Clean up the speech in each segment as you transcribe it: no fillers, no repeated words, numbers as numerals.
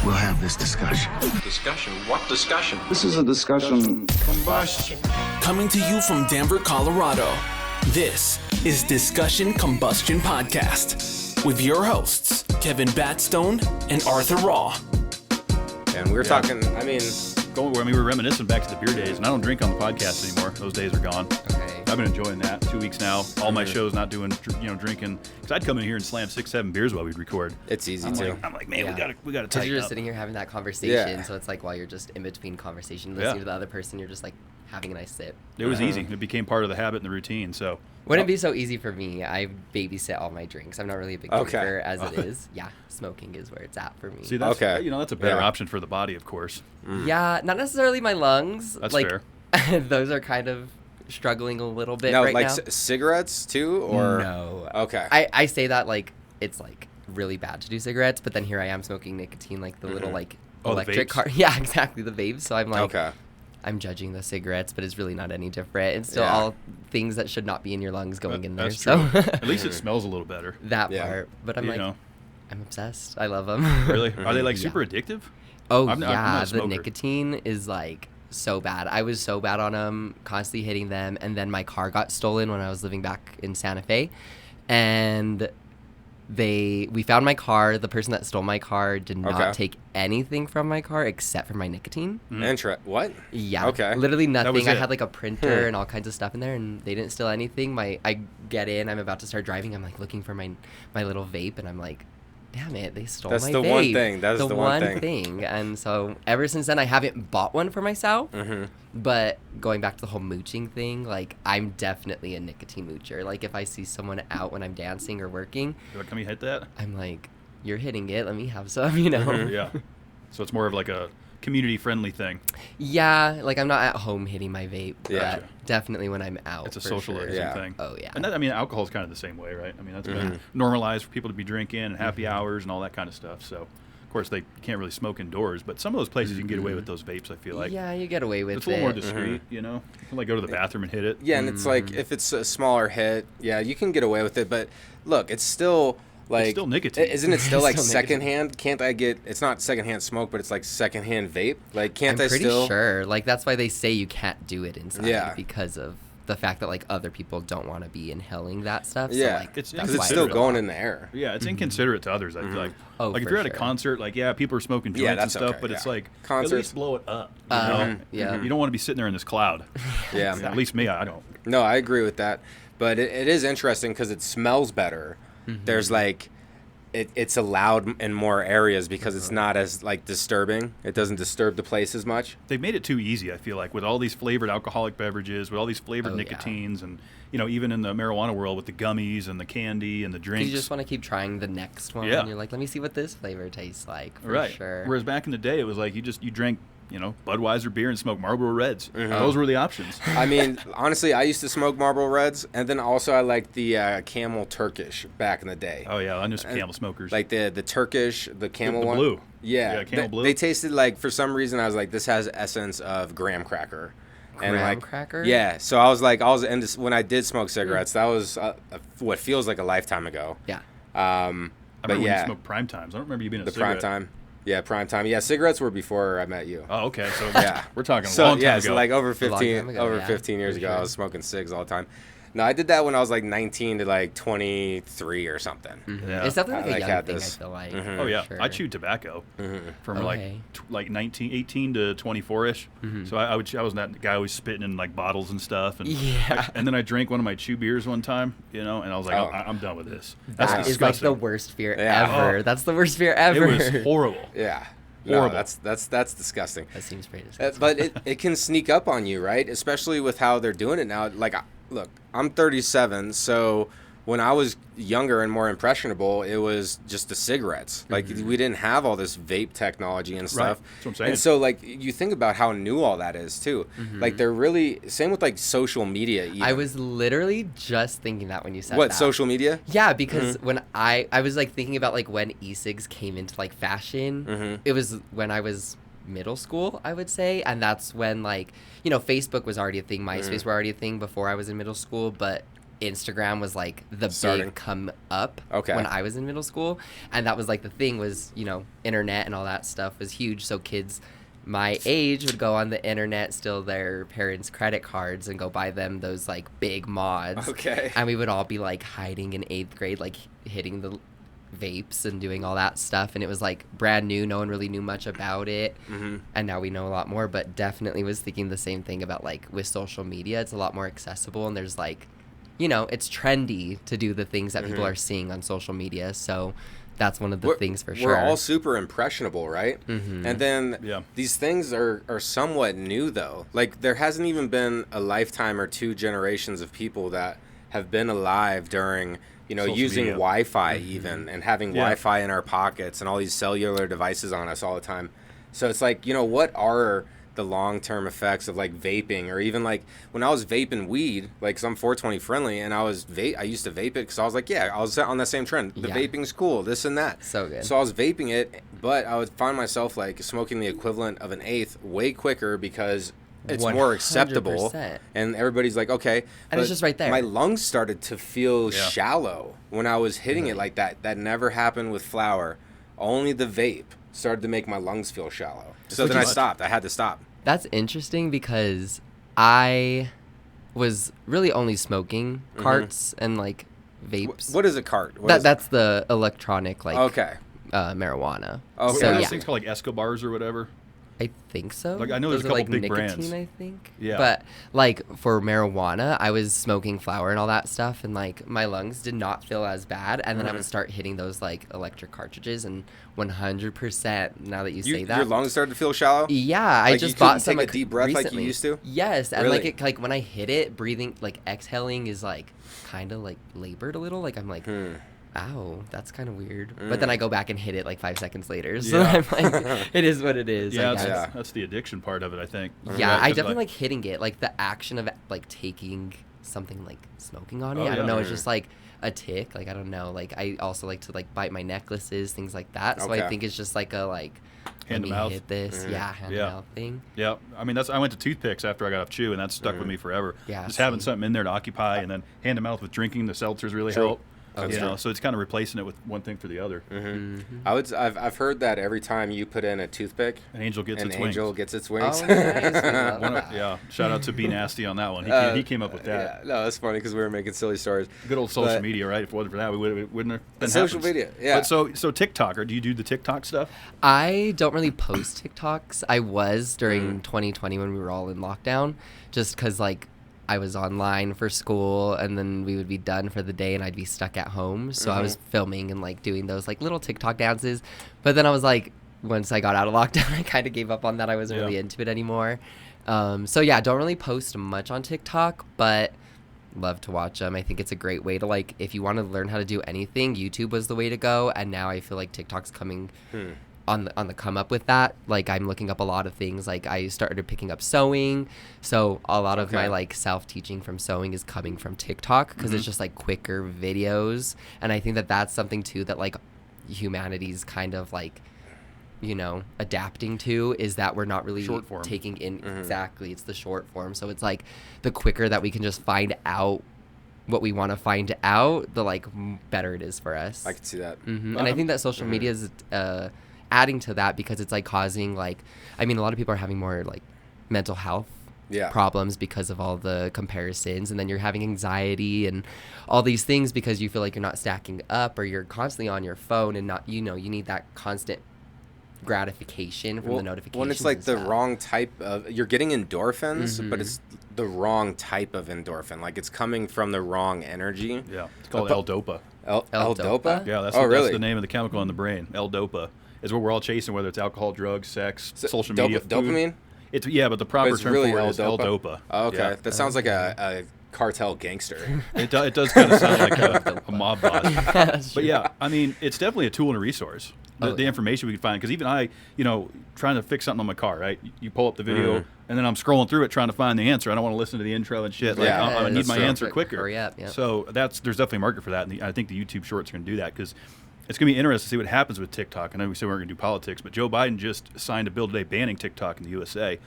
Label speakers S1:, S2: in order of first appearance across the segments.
S1: we'll have this discussion.
S2: Discussion? What discussion?
S1: This is a discussion combustion.
S3: Coming to you from Denver, Colorado, this is Discussion Combustion Podcast with your hosts, Kevin Batstone and Arthur Raw.
S4: And we were talking,
S5: we were reminiscing back to the beer days, and I don't drink on the podcast anymore. Those days are gone.
S4: Okay.
S5: I've been enjoying that. 2 weeks now. All my shows not doing, drinking. Because I'd come in here and slam 6-7 beers while we'd record.
S4: It's easy too.
S5: I'm like, man, we gotta
S6: Because
S5: tighten
S6: you're just
S5: up.
S6: sitting here having that conversation, so it's like while you're just in between conversation, listening to the other person, you're just like having a nice sip.
S5: It was easy. It became part of the habit and the routine. So
S6: Wouldn't be so easy for me. I babysit all my drinks. I'm not really a big drinker as it is. Yeah, smoking is where it's at for me.
S5: See, that's that's a better option for the body, of course.
S6: Yeah, not necessarily my lungs.
S5: That's
S6: like,
S5: fair.
S6: Those are kind of struggling a little bit
S4: No,
S6: right
S4: like
S6: now.
S4: Cigarettes too, or
S6: No.
S4: Okay.
S6: I say that like it's like really bad to do cigarettes, but then here I am smoking nicotine, like the little like electric
S5: vapes?
S6: car. Yeah, exactly, the vapes. So I'm like,
S4: Okay.
S6: I'm judging the cigarettes, but it's really not any different. It's still all things that should not be in your lungs going in there.
S5: That's
S6: So
S5: true. At least it smells a little better.
S6: that
S4: Yeah.
S6: part. But I'm
S5: I'm
S6: obsessed. I love them.
S5: Really? Are they like super addictive?
S6: Oh
S5: I'm not
S6: yeah,
S5: a
S6: the
S5: smoker.
S6: nicotine is like so bad. I was so bad on them, constantly hitting them, and then my car got stolen when I was living back in Santa Fe, and we found my car. The person that stole my car did not take anything from my car except for my nicotine.
S4: What?
S6: Yeah.
S4: Okay.
S6: Literally
S5: was
S6: nothing. I
S5: it.
S6: had like a printer and all kinds of stuff in there, and they didn't steal anything. I get in. I'm about to start driving. I'm like looking for my little vape, and I'm like, damn it, they stole
S4: That's
S6: my
S4: the
S6: vape.
S4: one thing. That's the one
S6: thing. And so ever since then, I haven't bought one for myself. But going back to the whole mooching thing, like I'm definitely a nicotine moocher. Like if I see someone out when I'm dancing or working,
S5: Can we hit that?
S6: I'm like, you're hitting it. Let me have some. You know.
S5: Yeah. So it's more of like a community-friendly thing.
S6: Yeah, like I'm not at home hitting my vape.
S4: Yeah.
S6: But definitely when I'm out.
S5: It's a
S6: for
S5: socializing
S6: sure.
S4: Yeah.
S5: thing.
S6: Oh yeah.
S5: And alcohol is kind of the same way, right? I mean, that's been normalized for people to be drinking and happy hours and all that kind of stuff. So, of course, they can't really smoke indoors, but some of those places you can get away with those vapes, I feel like.
S6: Yeah, you get away with
S5: It's a little more
S6: it.
S5: discreet, You can like go to the bathroom and hit it.
S4: Yeah, and it's like if it's a smaller hit, you can get away with it. But look, it's still like
S5: It's still nicotine.
S4: Isn't it still like
S6: Still nicotine.
S4: secondhand? Can't I get? It's not secondhand smoke, but it's like secondhand vape. Like, can't
S6: I'm
S4: I
S6: pretty
S4: still?
S6: sure. Like that's why they say you can't do it inside.
S4: Yeah.
S6: Because of the fact that like other people don't want to be inhaling that stuff. So,
S4: Yeah,
S6: like,
S5: It's
S6: that's
S4: because it's
S6: why
S4: still
S6: it's
S4: going in the air.
S5: Yeah, it's inconsiderate to others, I feel like.
S6: Oh,
S5: like if
S6: for
S5: you're at a
S6: sure.
S5: concert, like, people are smoking joints and
S4: that's
S5: stuff,
S4: okay,
S5: but it's
S4: yeah.
S5: like, at
S4: Concerts.
S5: least blow it up. You know?
S6: Yeah.
S5: You don't want to be sitting there in this cloud.
S4: Yeah.
S5: At least me, I don't.
S4: No, I agree with that. But it is interesting because it smells better. There's like, it's allowed in more areas because it's not as like disturbing. It doesn't disturb the place as much.
S5: They've made it too easy, I feel like, with all these flavored alcoholic beverages, with all these flavored
S6: Oh, yeah.
S5: nicotines, and, even in the marijuana world with the gummies and the candy and the
S6: 'Cause
S5: drinks.
S6: you just want to keep trying the next one.
S5: Yeah.
S6: And you're like, let me see what this flavor tastes like. For
S5: Right.
S6: sure.
S5: Whereas back in the day, it was like you drank, Budweiser beer and smoked Marlboro Reds. Those were the options.
S4: I mean, honestly, I used to smoke Marlboro Reds, and then also I liked the Camel Turkish back in the day.
S5: Oh, yeah, I knew some Camel smokers.
S4: Like the Turkish, the Camel
S5: the
S4: one.
S5: blue.
S4: Yeah,
S5: Camel blue.
S4: They tasted like, for some reason, I was like, this has essence of graham cracker. And
S6: Graham
S4: like,
S6: cracker?
S4: Yeah, so I was into when I did smoke cigarettes. That was what feels like a lifetime ago.
S6: Yeah.
S5: I
S4: But
S5: remember when
S4: yeah,
S5: you smoked prime times. I don't remember you being a
S4: the
S5: cigarette.
S4: prime time. Yeah, prime time. Yeah, cigarettes were before I met you.
S5: Oh, okay. So
S4: Yeah.
S5: we're talking a
S4: So
S5: long time
S4: yeah,
S5: ago.
S4: so like over
S6: long
S4: 15
S6: time ago, yeah,
S4: 15 years
S6: for
S4: ago,
S6: sure.
S4: I was smoking cigs all the time. No, I did that when I was like 19 to like 23 or something.
S5: Yeah.
S6: It's definitely like
S4: I
S6: a young
S4: had
S6: thing,
S4: this.
S6: I feel like.
S5: Oh, yeah.
S6: for
S5: I
S6: sure.
S5: chewed tobacco from
S6: Okay.
S5: like 18 to 24-ish. So I was that guy always spitting in like bottles and stuff. And
S6: Yeah.
S5: and then I drank one of my chew beers one time, and I was like,
S4: Oh.
S5: I'm done with this. That's
S6: That is
S5: disgusting.
S6: like the worst fear
S4: Yeah.
S6: ever.
S5: Oh.
S6: That's the worst fear
S5: It
S6: ever.
S5: was horrible.
S4: Yeah.
S5: Horrible.
S4: No, that's disgusting.
S6: That seems pretty disgusting.
S4: But it can sneak up on you, right? Especially with how they're doing it now. Like, look, I'm 37, so when I was younger and more impressionable, it was just the cigarettes. Like, we didn't have all this vape technology and stuff.
S5: That's what I'm saying.
S4: And so, like, you think about how new all that is, too. Like, they're really... Same with, like, social media, even.
S6: I was literally just thinking that when you said
S4: What,
S6: that.
S4: social media?
S6: Yeah, because when I was like thinking about like when e-cigs came into like fashion, it was when I was middle school, I would say, and that's when like Facebook was already a thing, MySpace were already a thing before I was in middle school, but Instagram was like the
S4: Starting.
S6: big come up
S4: Okay.
S6: when I was in middle school, and that was like the thing was, you know, internet and all that stuff was huge. So kids my age would go on the internet, steal their parents' credit cards, and go buy them those like big mods.
S4: Okay.
S6: And we would all be like hiding in 8th grade, like hitting the vapes and doing all that stuff, and it was like brand new. No one really knew much about it, and now we know a lot more. But definitely was thinking the same thing about like with social media. It's a lot more accessible, and there's like, you know, it's trendy to do the things that people are seeing on social media. So that's one of the things for sure.
S4: We're all super impressionable, right? And then these things are somewhat new, though. Like, there hasn't even been a lifetime or 2 generations of people that have been alive during, you know,
S5: Social
S4: using
S5: media.
S4: Wi-Fi even, and having Wi-Fi in our pockets and all these cellular devices on us all the time. So it's like, you know, what are the long-term effects of like vaping, or even like when I was vaping weed, like 'cause I'm 420 friendly, and I used to vape it because I was like, yeah, I was on that same trend. The vaping's cool, this and that.
S6: So good.
S4: So I was vaping it, but I would find myself like smoking the equivalent of an eighth way quicker because it's more acceptable,
S6: 100%.
S4: and everybody's like, okay.
S6: And it's just right there.
S4: My lungs started to feel shallow when I was hitting it like that. That never happened with flower. Only the vape started to make my lungs feel shallow. So then I stopped. I had to stop.
S6: That's interesting because I was really only smoking carts and like vapes.
S4: What is a cart?
S6: That's the electronic like
S4: Okay.
S6: Marijuana.
S4: Okay.
S6: So,
S5: those
S6: yeah.
S5: things called like Escobars or whatever.
S6: I think so.
S5: Like, I know there's
S6: Those
S5: a
S6: are,
S5: couple
S6: like
S5: big
S6: nicotine,
S5: brands.
S6: I think.
S5: Yeah.
S6: But like for marijuana, I was smoking flower and all that stuff, and like my lungs did not feel as bad. And then I would start hitting those like electric cartridges, and 100%. Now that you say that,
S4: Your lungs started to feel shallow?
S6: yeah, I
S4: Like,
S6: just
S4: you
S6: bought
S4: couldn't
S6: some
S4: take a deep breath like you
S6: recently.
S4: used to?
S6: Yes, and
S4: Really?
S6: like when I hit it, breathing like exhaling is like kind of like labored a little. Like I'm like, ow, that's kind of weird. But then I go back and hit it like 5 seconds later. So
S5: Yeah.
S6: I'm like, it is what it is.
S5: Yeah,
S6: I
S5: that's,
S6: guess.
S5: that's the addiction part of it, I think.
S6: Yeah,
S5: Right,
S6: I
S5: 'cause,
S6: definitely like hitting it, like the action of like taking something like smoking on it.
S5: Oh,
S6: I don't
S5: yeah.
S6: know, it's just like a tick. Like I don't know. Like I also like to like bite my necklaces, things like that. So
S4: Okay.
S6: I think it's just like a like
S5: Hand
S6: let
S5: to
S6: me
S5: mouth.
S6: hit this, hand to
S5: Yeah.
S6: mouth thing.
S5: Yeah, I mean I went to toothpicks after I got off chew, and that stuck with me forever.
S6: Yeah,
S5: just having
S6: same.
S5: something in there to occupy, and then hand to mouth with drinking. The seltzers really
S4: True.
S5: help.
S4: That's
S5: You know,
S4: true.
S5: so it's kind of replacing it with one thing for the other.
S4: I've heard that every time you put in a toothpick,
S5: An angel gets
S4: an
S5: its
S4: angel
S5: wings.
S4: gets its wings.
S6: Oh, nice. I love
S5: One of-
S6: that.
S5: yeah, shout out to Be Nasty on that one. He came up with that.
S4: Yeah, no, that's funny because we were making silly stories.
S5: Good old social
S4: But-
S5: media, right? If it wasn't for that, we wouldn't have been
S4: Social media, yeah.
S5: But so TikTok, or do you do the TikTok stuff?
S6: I don't really post TikToks. I was during 2020 when we were all in lockdown, just because like I was online for school, and then we would be done for the day and I'd be stuck at home. So I was filming and like doing those like little TikTok dances. But then I was like, once I got out of lockdown, I kind of gave up on that. I wasn't really into it anymore. So yeah, don't really post much on TikTok, but love to watch them. I think it's a great way to like, if you want to learn how to do anything, YouTube was the way to go. And now I feel like TikTok's coming on the come up with that. Like I'm looking up a lot of things. Like I started picking up sewing, so a lot of my like self-teaching from sewing is coming from TikTok because it's just like quicker videos. And I think that that's something too that like humanity's kind of like, you know, adapting to, is that we're not really
S5: Short form.
S6: taking in exactly, it's the short form. So it's like the quicker that we can just find out what we want to find out, the like better it is for us.
S4: I can see that.
S6: And I think that social media is adding to that because it's like causing like, I mean, a lot of people are having more like mental health problems because of all the comparisons, and then you're having anxiety and all these things because you feel like you're not stacking up, or you're constantly on your phone and not, you know, you need that constant gratification from the notifications.
S4: When it's like
S6: and
S4: the
S6: stuff.
S4: wrong type of, you're getting endorphins, but it's the wrong type of endorphin. Like it's coming from the wrong energy.
S5: Yeah, it's called L-Dopa.
S4: L-Dopa?
S5: Yeah, that's
S4: really?
S5: that's the name of the chemical in the brain. L-Dopa is what we're all chasing, whether it's alcohol, drugs, sex, social media, food.
S4: Dopamine?
S5: It's but the proper
S4: But it's
S5: term
S4: really
S5: for it is
S4: L-Dopa?
S5: L-Dopa.
S4: Oh, okay.
S5: Yeah.
S4: That sounds like a cartel gangster.
S5: It does kind of sound like a mob boss. But yeah, I mean, it's definitely a tool and a resource. The information we can find, because even I, you know, trying to fix something on my car, right? You pull up the video, and then I'm scrolling through it trying to find the answer. I don't want to listen to the intro and shit. Like,
S4: Yeah,
S5: I need
S4: that's
S5: my
S4: true.
S5: answer quicker.
S6: Hurry up, yeah.
S5: So there's definitely a market for that, and I think the YouTube Shorts are going to do that, because it's going to be interesting to see what happens with TikTok. I know we said we weren't going to do politics, but Joe Biden just signed a bill today banning TikTok in the USA.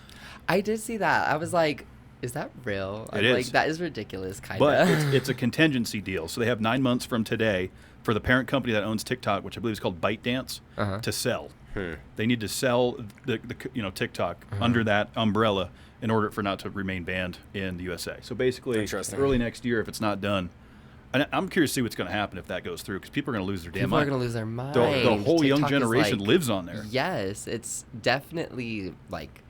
S6: I did see that. I was like, Is that real?
S5: It
S6: I'm
S5: is.
S6: like, that is ridiculous, kind
S5: But
S6: of.
S5: it's a contingency deal. So they have 9 months from today for the parent company that owns TikTok, which I believe is called ByteDance, to sell. They need to sell the TikTok under that umbrella in order for not to remain banned in the USA. So basically,
S4: Interesting.
S5: early next year, if it's not done, and I'm curious to see what's going to happen if that goes through, because people are going to lose their damn
S6: People are
S5: mind.
S6: going to lose their mind.
S5: The whole young
S6: TikTok is,
S5: generation
S6: like-
S5: lives on there.
S6: Yes, it's definitely like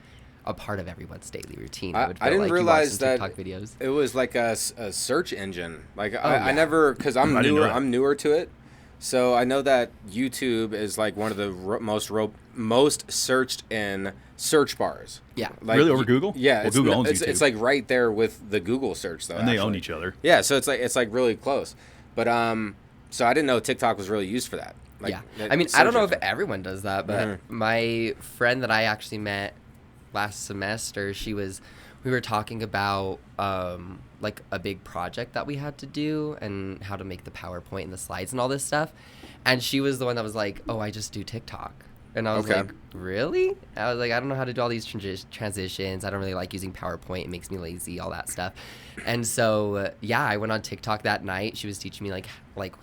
S6: a part of everyone's daily routine. I would
S4: I
S6: feel
S4: didn't
S6: like. You watch
S4: realize
S6: some
S4: that
S6: TikTok videos.
S4: it was like a search engine. Like
S6: yeah.
S4: I never, because I'm
S5: I didn't know
S4: newer.
S5: that.
S4: I'm newer to it, so I know that YouTube is like one of the most searched in search bars.
S6: Yeah.
S4: Like,
S5: Really, over Google?
S4: Yeah,
S5: Well,
S4: it's,
S5: Google owns
S4: it's,
S5: YouTube.
S4: it's like right there with the Google search though.
S5: And they own
S4: actually.
S5: each other.
S4: Yeah, so it's like really close. But so I didn't know TikTok was really used for that. Like,
S6: Yeah.
S4: that
S6: I mean, I don't know if
S4: search engine.
S6: everyone does that, but my friend that I actually met last semester, we were talking about like a big project that we had to do and how to make the PowerPoint and the slides and all this stuff. And she was the one that was like, "Oh, I just do TikTok." And I was
S4: Okay.
S6: like, "Really?" I was like, "I don't know how to do all these transitions. I don't really like using PowerPoint. It makes me lazy, all that stuff." And so, yeah, I went on TikTok that night. She was teaching me like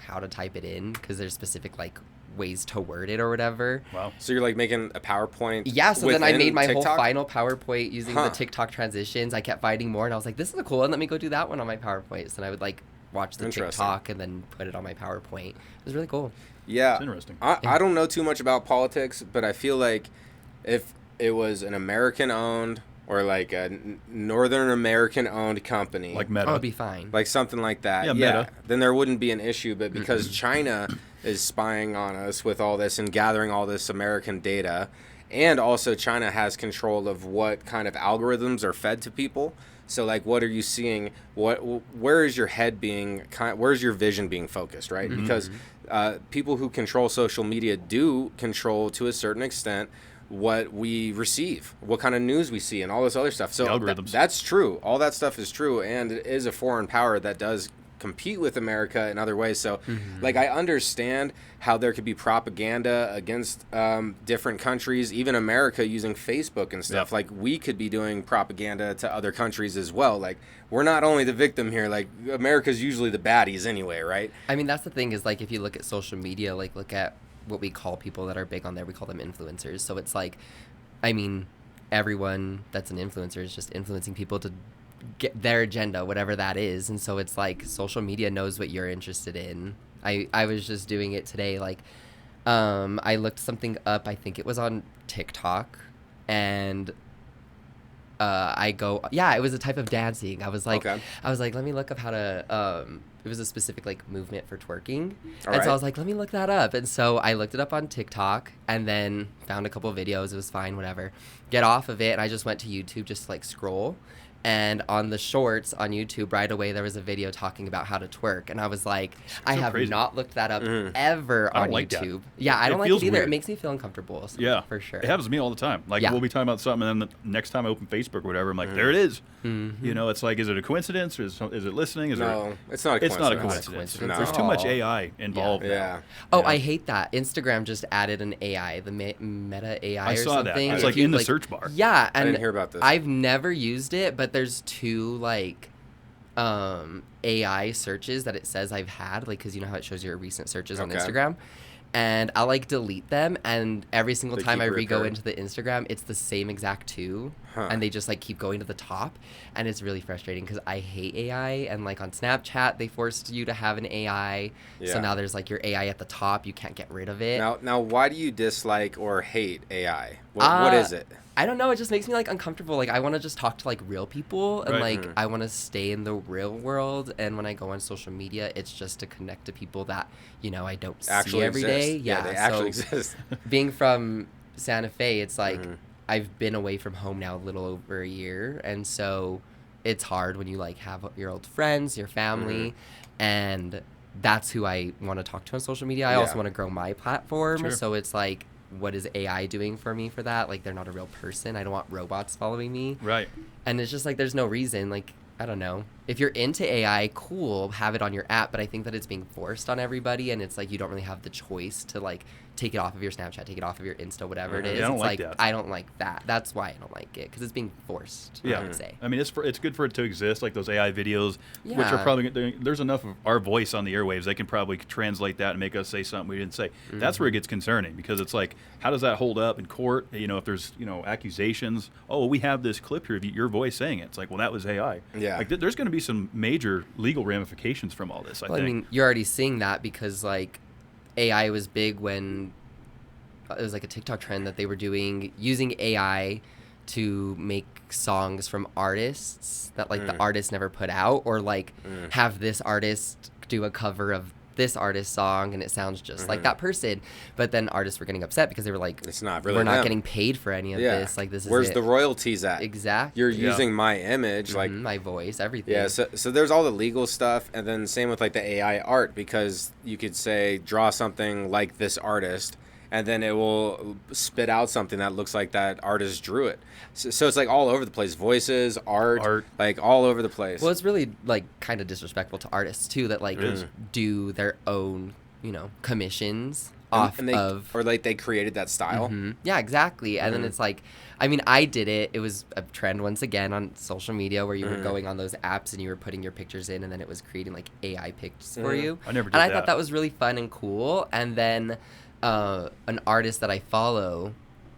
S6: how to type it in, because there's specific like ways to word it or whatever.
S5: Wow.
S4: So you're like making a PowerPoint.
S6: Yeah, so then I
S4: within
S6: made my
S4: TikTok?
S6: whole final PowerPoint using the
S4: Huh.
S6: TikTok transitions. I kept finding more, and I was like, "This is a cool one. Let me go do that one on my PowerPoint." So then I would like watch the
S4: Interesting.
S6: TikTok and then put it on my PowerPoint. It was really cool.
S4: Yeah,
S5: It's interesting.
S4: I don't know too much about politics, but I feel like if it was an American-owned or like a Northern American-owned company,
S5: Like Meta.
S6: Oh, it'd be fine.
S4: like something like that,
S5: Yeah,
S4: yeah,
S5: Meta.
S4: then there wouldn't be an issue. But because China is spying on us with all this and gathering all this American data, and also China has control of what kind of algorithms are fed to people. So like, what are you seeing? Where is your head being? Where's your vision being focused? Right, because people who control social media do control to a certain extent what we receive, what kind of news we see, and all this other stuff. So
S5: The algorithms.
S4: that's true. All that stuff is true, and it is a foreign power that does compete with America in other ways. So, like, I understand how there could be propaganda against different countries, even America using Facebook and stuff.
S5: Yeah.
S4: Like, we could be doing propaganda to other countries as well. Like, we're not only the victim here. Like, America's usually the baddies anyway, right?
S6: I mean, that's the thing is, like, if you look at social media, like, look at what we call people that are big on there. We call them influencers. So it's like, I mean, everyone that's an influencer is just influencing people to get their agenda, whatever that is. And so it's like social media knows what you're interested in. I was just doing it today. Like, I looked something up. I think it was on TikTok, and it was a type of dancing. I was like,
S4: Okay.
S6: let me look up how to, it was a specific like movement for twerking.
S4: All
S6: And
S4: right.
S6: so I was like, let me look that up. And so I looked it up on TikTok and then found a couple of videos. It was fine, whatever. Get off of it. And I just went to YouTube just to like scroll. And on the shorts on YouTube right away, there was a video talking about how to twerk. And I was like, I have
S5: crazy.
S6: not looked that up ever
S5: I don't
S6: on
S5: like that.
S6: YouTube. Yeah, I
S5: It
S6: don't like
S5: feels
S6: it either.
S5: weird.
S6: It makes me feel uncomfortable. So,
S5: Yeah,
S6: for sure.
S5: It happens to me all the time. Like,
S6: Yeah.
S5: we'll be talking about something, and then the next time I open Facebook or whatever, I'm like, there it is. You know, it's like, is it a coincidence? Or is it listening?
S4: No, it's not a
S5: It's not a
S4: coincidence.
S5: coincidence.
S6: No.
S5: There's too much
S6: Oh.
S5: AI involved.
S4: Yeah.
S6: Oh,
S5: Yeah.
S6: I hate that. Instagram just added an AI, the Meta AI
S5: I
S6: or
S5: saw that.
S6: something.
S5: It's
S6: If
S5: like
S6: you,
S5: in the search bar.
S6: Yeah, and
S4: didn't hear about this.
S6: I've never used it, but there's two like AI searches that it says I've had, like, because you know how it shows your recent searches on
S4: Okay.
S6: Instagram, and I'll like delete them, and every single
S4: They
S6: time
S4: keep
S6: I re-go
S4: recurring.
S6: into the Instagram, it's the same exact two,
S4: Huh.
S6: and they just like keep going to the top, and it's really frustrating because I hate AI, and like on Snapchat they forced you to have an AI, so
S4: Yeah.
S6: now there's like your AI at the top, you can't get rid of it.
S4: Now, why do you dislike or hate AI? What is it?
S6: I don't know. It just makes me like uncomfortable. Like I want to just talk to like real people, and
S5: Right.
S6: like I want to stay in the real world. And when I go on social media, it's just to connect to people that I don't
S4: Actually
S6: see every
S4: exist.
S6: day.
S4: Yeah, they actually
S6: so
S4: exist.
S6: being from Santa Fe, it's like
S4: Mm-hmm.
S6: I've been away from home now a little over a year, and so it's hard when you like have your old friends, your family,
S4: Mm-hmm.
S6: and that's who I want to talk to on social media. I
S4: Yeah.
S6: also want to grow my platform,
S5: Sure.
S6: so it's like, what is AI doing for me for that? Like, they're not a real person. I don't want robots following me.
S5: Right.
S6: And it's just like, there's no reason. Like, I don't know. if you're into AI, cool, have it on your app, but I think that it's being forced on everybody, and it's like you don't really have the choice to like take it off of your Snapchat, take it off of your Insta, whatever it is.
S5: Yeah, I don't
S6: it's
S5: like that.
S6: I don't like that. That's why I don't like it, because it's being forced, I would say.
S5: I mean, it's good for it to exist, like those AI videos, which are
S6: Yeah.
S5: probably, there's enough of our voice on the airwaves. They can probably translate that and make us say something we didn't say. That's where it gets concerning, because it's like, how does that hold up in court? You know, if there's, you know, accusations, oh, we have this clip here of your voice saying it. It's like, well, that was AI.
S4: Yeah.
S5: Like, there's going to be some major legal ramifications from all this, I
S6: Well,
S5: think.
S6: I mean, you're already seeing that because like AI was big when it was like a TikTok trend that they were using AI to make songs from artists that like the artist never put out, or like have this artist do a cover of this artist's song and it sounds just like that person. But then artists were getting upset because they were like,
S4: It's not really
S6: we're not
S4: them.
S6: getting paid for any of this. Like, this is
S4: Where's
S6: it.
S4: the royalties at?
S6: Exactly.
S4: You're using my image, like
S6: my voice, everything.
S4: yeah. So there's all the legal stuff, and then same with like the AI art, because you could say draw something like this artist, and then it will spit out something that looks like that artist drew it. So it's like all over the place. Voices, art, like all over the place.
S6: Well, it's really like kind of disrespectful to artists too that like
S5: is.
S6: do their own, you know, commissions off
S4: and they,
S6: of.
S4: or like they created that style.
S6: Yeah, exactly. And then it's like, I mean, I did it. It was a trend once again on social media where you were going on those apps and you were putting your pictures in, and then it was creating like AI pictures for you.
S5: I never did
S6: And I
S5: that.
S6: thought that was really fun and cool. And then an artist that I follow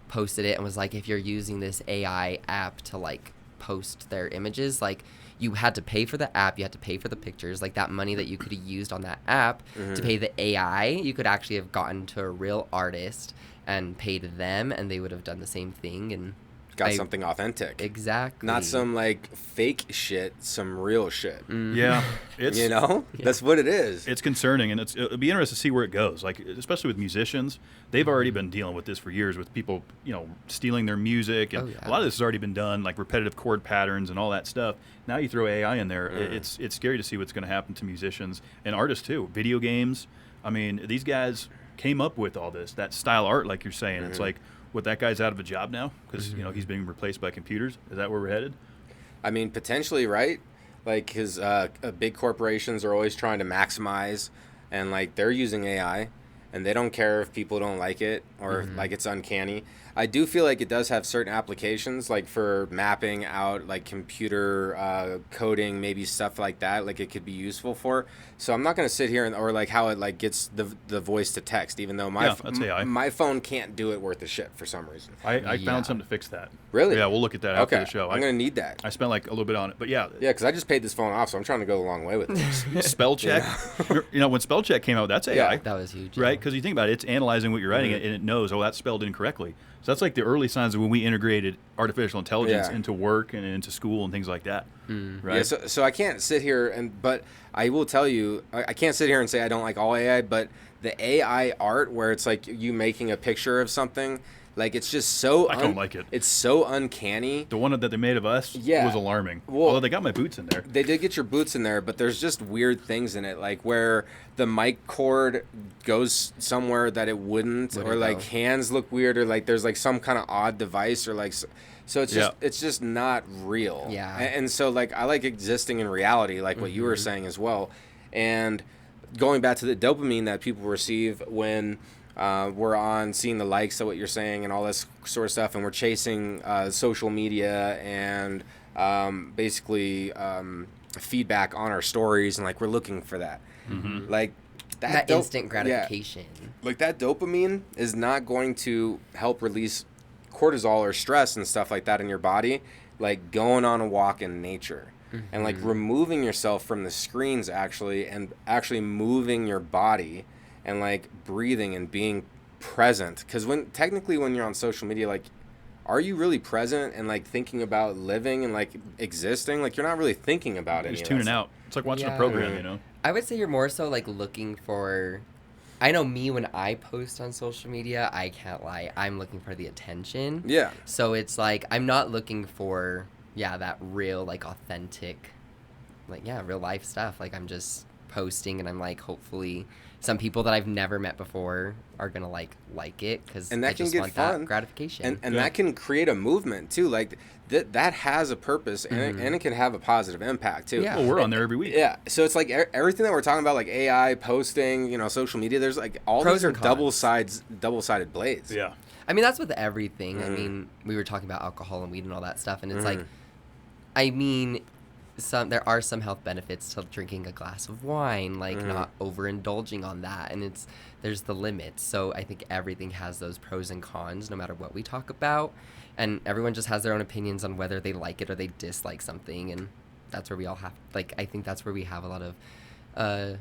S6: posted it and was like, if you're using this AI app to like post their images, like you had to pay for the app, you had to pay for the pictures, like that money that you could have used on that app to pay the AI, you could actually have gotten to a real artist and paid them, and they would have done the same thing and
S4: Got something authentic.
S6: Exactly.
S4: Not some like fake shit, some real shit.
S5: Yeah, it's
S4: You know? That's what it is.
S5: It's concerning, and it'll be interesting to see where it goes. Like, especially with musicians, they've already been dealing with this for years, with people, you know, stealing their music, and a lot of this has already been done, like repetitive chord patterns and all that stuff. Now you throw AI in there, it's scary to see what's going to happen to musicians and artists too. Video games. I mean, these guys came up with all this, that style art, like you're saying. It's like, what, that guy's out of a job now because you know he's being replaced by computers. Is that where we're headed?
S4: I mean, potentially, right? Like, his big corporations are always trying to maximize, and like they're using AI, and they don't care if people don't like it or like it's uncanny. I do feel like it does have certain applications, like for mapping out like computer coding, maybe stuff like that. Like it could be useful for. So I'm not gonna sit here or like how it like gets the voice to text, even though
S5: that's AI.
S4: my phone can't do it worth a shit for some reason.
S5: I found something to fix that.
S4: Really?
S5: Yeah, we'll look at that after
S4: Okay,
S5: the show.
S4: I'm gonna need that.
S5: I spent like a little bit on it, but yeah,
S4: Yeah, because I just paid this phone off, so I'm trying to go the long way with this.
S5: spell check. You know, when spell check came out, that's AI.
S4: Yeah.
S6: That was huge.
S5: Right? Because you think about it, it's analyzing what you're writing and it knows, oh, that's spelled incorrectly. So that's like the early signs of when we integrated artificial intelligence into work and into school and things like that. Right?
S4: Yeah, so I can't sit here but I will tell you, I can't sit here and say I don't like all AI, but the AI art where it's like you making a picture of something, like it's just so
S5: I don't like it.
S4: It's so uncanny.
S5: The one that they made of us was alarming.
S4: Well,
S5: although they got my boots in there.
S4: They did get your boots in there, but there's just weird things in it, like where the mic cord goes somewhere that it wouldn't, or like hands look weird, or like there's like some kind of odd device, or like so it's just not real.
S6: Yeah.
S4: And so like I like existing in reality, like what you were saying as well, and going back to the dopamine that people receive when we're on seeing the likes of what you're saying and all this sort of stuff, and we're chasing social media and basically feedback on our stories, and like we're looking for that. Like
S6: That instant gratification.
S4: Like that dopamine is not going to help release cortisol or stress and stuff like that in your body, like going on a walk in nature. And like removing yourself from the screens and actually moving your body and like breathing and being present. Because when you're on social media, like, are you really present and like thinking about living and like existing? Like, you're not really thinking about it.
S5: You're just tuning out. It's like watching a program, you know?
S6: I would say you're more so like looking for. I know me, when I post on social media, I can't lie, I'm looking for the attention.
S4: Yeah.
S6: So it's like I'm not looking for that real, like, authentic, like, real life stuff. Like, I'm just posting and I'm like hopefully some people that I've never met before are gonna like it because
S4: And that
S6: I
S4: can
S6: just
S4: get
S6: want
S4: fun.
S6: that gratification.
S4: And that can create a movement too. Like that has a purpose, and it can have a positive impact too.
S6: Yeah.
S5: Well, we're on there every week.
S4: Yeah, so it's like everything that we're talking about, like AI, posting, social media. There's like all
S6: Pros
S4: these are
S6: and cons.
S4: double-sided blades.
S5: Yeah.
S6: I mean, that's with everything. I mean, we were talking about alcohol and weed and all that stuff, and it's like, I mean, there are some health benefits to drinking a glass of wine, like not overindulging on that, and there's the limits. So I think everything has those pros and cons, no matter what we talk about, and everyone just has their own opinions on whether they like it or they dislike something, and that's where we all have, like, I think that's where we have a lot of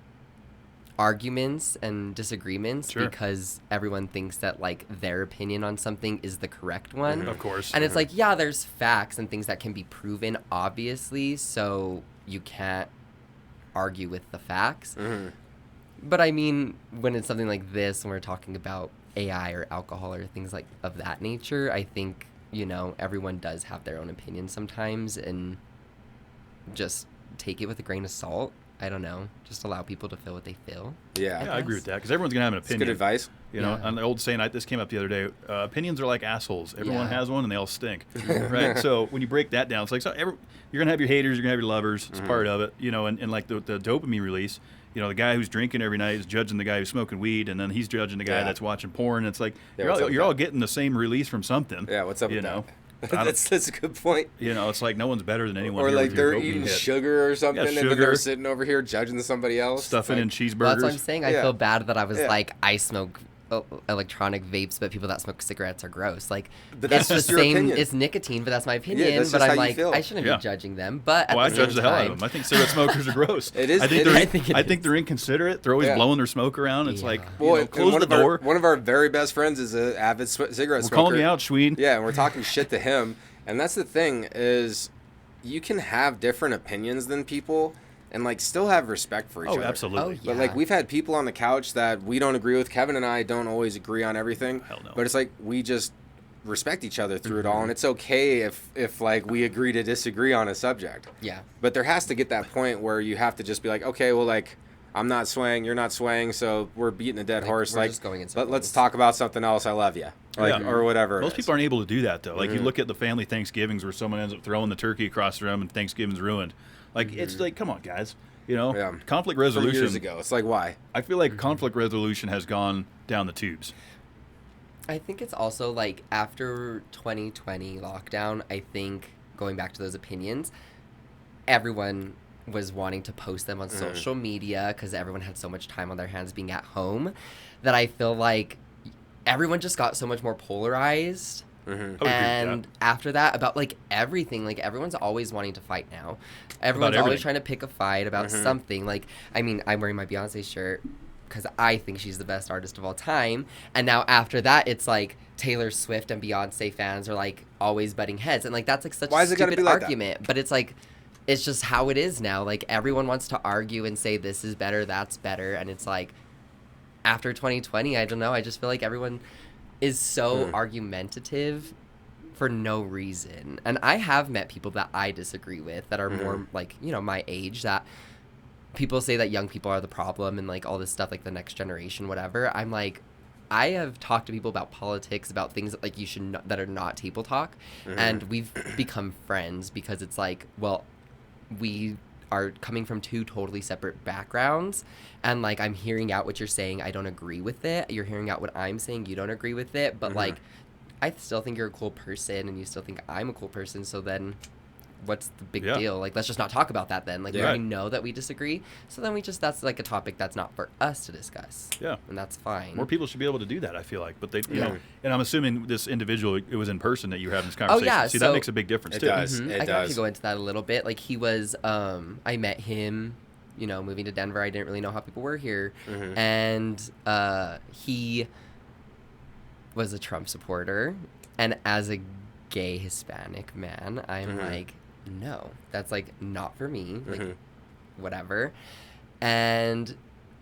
S6: arguments and disagreements because everyone thinks that like their opinion on something is the correct one.
S5: Of course.
S6: And it's like, yeah, there's facts and things that can be proven obviously, so you can't argue with the facts. But I mean, when it's something like this, when we're talking about AI or alcohol or things like of that nature, I think, everyone does have their own opinion sometimes, and just take it with a grain of salt. I don't know. Just allow people to feel what they feel.
S4: Yeah,
S5: I agree with that because everyone's gonna have an
S4: It's
S5: opinion.
S4: good advice.
S5: On the old saying, this came up the other day. Opinions are like assholes. Everyone has one, and they all stink, right? So when you break that down, it's like you're gonna have your haters, you're gonna have your lovers. It's part of it, and like the dopamine release. The guy who's drinking every night is judging the guy who's smoking weed, and then he's judging the guy that's watching porn. It's like you're all getting the same release from something.
S4: Yeah, what's up with
S5: know?
S4: that? That's a good point.
S5: It's like no one's better than anyone.
S4: Or
S5: here
S4: like
S5: with your
S4: they're
S5: dopamine
S4: eating
S5: hit.
S4: sugar or something, and then
S5: sugar.
S4: they're sitting over here judging somebody else.
S5: Stuffing in
S6: Well,
S5: cheeseburgers.
S6: that's what I'm saying. I
S4: Yeah.
S6: feel bad that I was
S4: Yeah.
S6: like, I smoke electronic vapes, but people that smoke cigarettes are gross. Like,
S4: But that's
S6: it's the
S4: just your
S6: same.
S4: opinion.
S6: It's nicotine, but that's my opinion.
S4: that's
S6: but
S4: just
S6: I'm
S4: how you
S6: like,
S4: feel.
S6: I shouldn't
S5: Yeah.
S6: be judging them. But at
S5: I
S6: the
S5: judge
S6: same
S5: the hell out
S6: time,
S5: of them. I think cigarette smokers are gross.
S4: It is-
S5: I think
S4: it
S5: they're.
S4: is.
S6: I think it
S5: I think
S6: is.
S5: they're inconsiderate. They're always
S4: Yeah.
S5: blowing their smoke around. It's
S6: Yeah.
S5: like,
S4: Well,
S5: close the door.
S4: One of our very best friends is an avid cigarette
S5: We're
S4: smoker.
S5: calling you out, Schween.
S4: Yeah, and we're talking shit to him. And that's the thing is, you can have different opinions than people, and like still have respect for each
S5: Oh,
S4: other.
S5: absolutely.
S6: Oh, yeah.
S4: But like we've had people on the couch that we don't agree with. Kevin and I don't always agree on everything.
S5: Hell no.
S4: But it's like we just respect each other through it all, and it's okay if like we agree to disagree on a subject.
S6: Yeah.
S4: But there has to get that point where you have to just be like, okay, well, like I'm not swaying, you're not swaying, so we're beating a dead
S6: Like,
S4: horse.
S6: we're
S4: Like,
S6: just going in
S4: let's
S6: circles.
S4: talk about something else. I love you, like
S5: Yeah.
S4: or whatever.
S5: Most people aren't able to do that though. Like you look at the family Thanksgivings where someone ends up throwing the turkey across the room and Thanksgiving's ruined. Like it's like, come on, guys.
S4: Yeah.
S5: Conflict
S4: From
S5: resolution.
S4: years ago. It's like why?
S5: I feel like conflict resolution has gone down the tubes.
S6: I think it's also like after 2020 lockdown, I think going back to those opinions, everyone was wanting to post them on social media because everyone had so much time on their hands being at home that I feel like everyone just got so much more polarized.
S5: I would agree with
S6: And
S5: that.
S6: after that, about like everything, like everyone's always wanting to fight now. Everyone's always
S5: everything.
S6: trying to pick a fight about something. Like, I mean, I'm wearing my Beyonce shirt because I think she's the best artist of all time. And now after that, it's like Taylor Swift and Beyonce fans are like always butting heads. And like that's like such
S4: Why
S6: a
S4: is it gotta
S6: stupid
S4: be like that?
S6: argument. But it's like, it's just how it is now. Like everyone wants to argue and say this is better, that's better. And it's like after 2020, I don't know. I just feel like everyone is so argumentative for no reason. And I have met people that I disagree with that are more like, my age, that people say that young people are the problem and like all this stuff, like the next generation, whatever. I'm like, I have talked to people about politics, about things that like you should that are not table talk. And we've become friends because it's like, well, we are coming from two totally separate backgrounds, and like I'm hearing out what you're saying, I don't agree with it. You're hearing out what I'm saying, you don't agree with it, but like I still think you're a cool person and you still think I'm a cool person, so then what's the big
S5: Yeah.
S6: deal? Like let's just not talk about that then. Like we
S4: Yeah.
S6: already know that we disagree, so then that's like a topic that's not for us to discuss.
S5: Yeah.
S6: And that's fine.
S5: More people should be able to do that, I feel like. But they, you know, and I'm assuming this individual, it was in person that you were having this
S6: Oh,
S5: conversation.
S6: yeah,
S5: See,
S6: so-
S5: that makes a big difference,
S4: It
S5: too.
S4: does.
S6: Mhm.
S4: It
S6: I can
S4: does.
S6: actually go into that a little bit. Like he was, I met him, moving to Denver. I didn't really know how people were here, and he was a Trump supporter. And as a gay Hispanic man, I'm like, no, that's like not for me. Like, whatever. And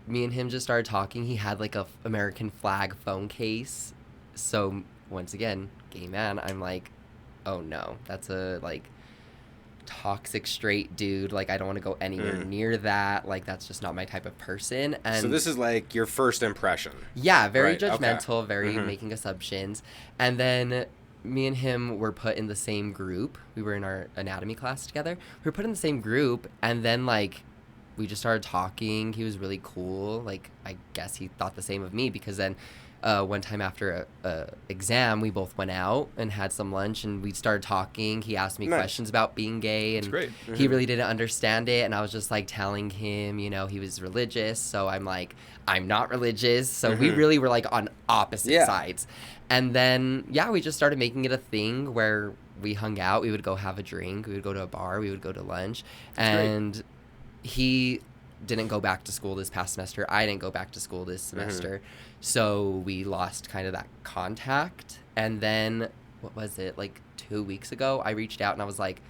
S6: me and him just started talking. He had like a American flag phone case. So once again, gay man, I'm like, oh no, that's a like toxic straight dude. Like, I don't want to go anywhere near that. Like, that's just not my type of person. And
S4: so this is like your first impression.
S6: yeah, very
S4: Right, okay.
S6: judgmental, very making assumptions. And then me and him were put in the same group. We were in our anatomy class together. We were put in the same group, and then like we just started talking. He was really cool. Like, I guess he thought the same of me, because then one time after a exam, we both went out and had some lunch, and we started talking. He asked me questions about being gay, and
S5: great.
S6: he really didn't understand it. And I was just like telling him, you know, he was religious. So I'm like, I'm not religious. So we really were like on opposite sides. And then, yeah, we just started making it a thing where we hung out. We would go have a drink. We would go to a bar. We would go to lunch. And he didn't go back to school this past semester. I didn't go back to school this semester. So we lost kind of that contact. And then, what was it, like 2 weeks ago, I reached out and I was like,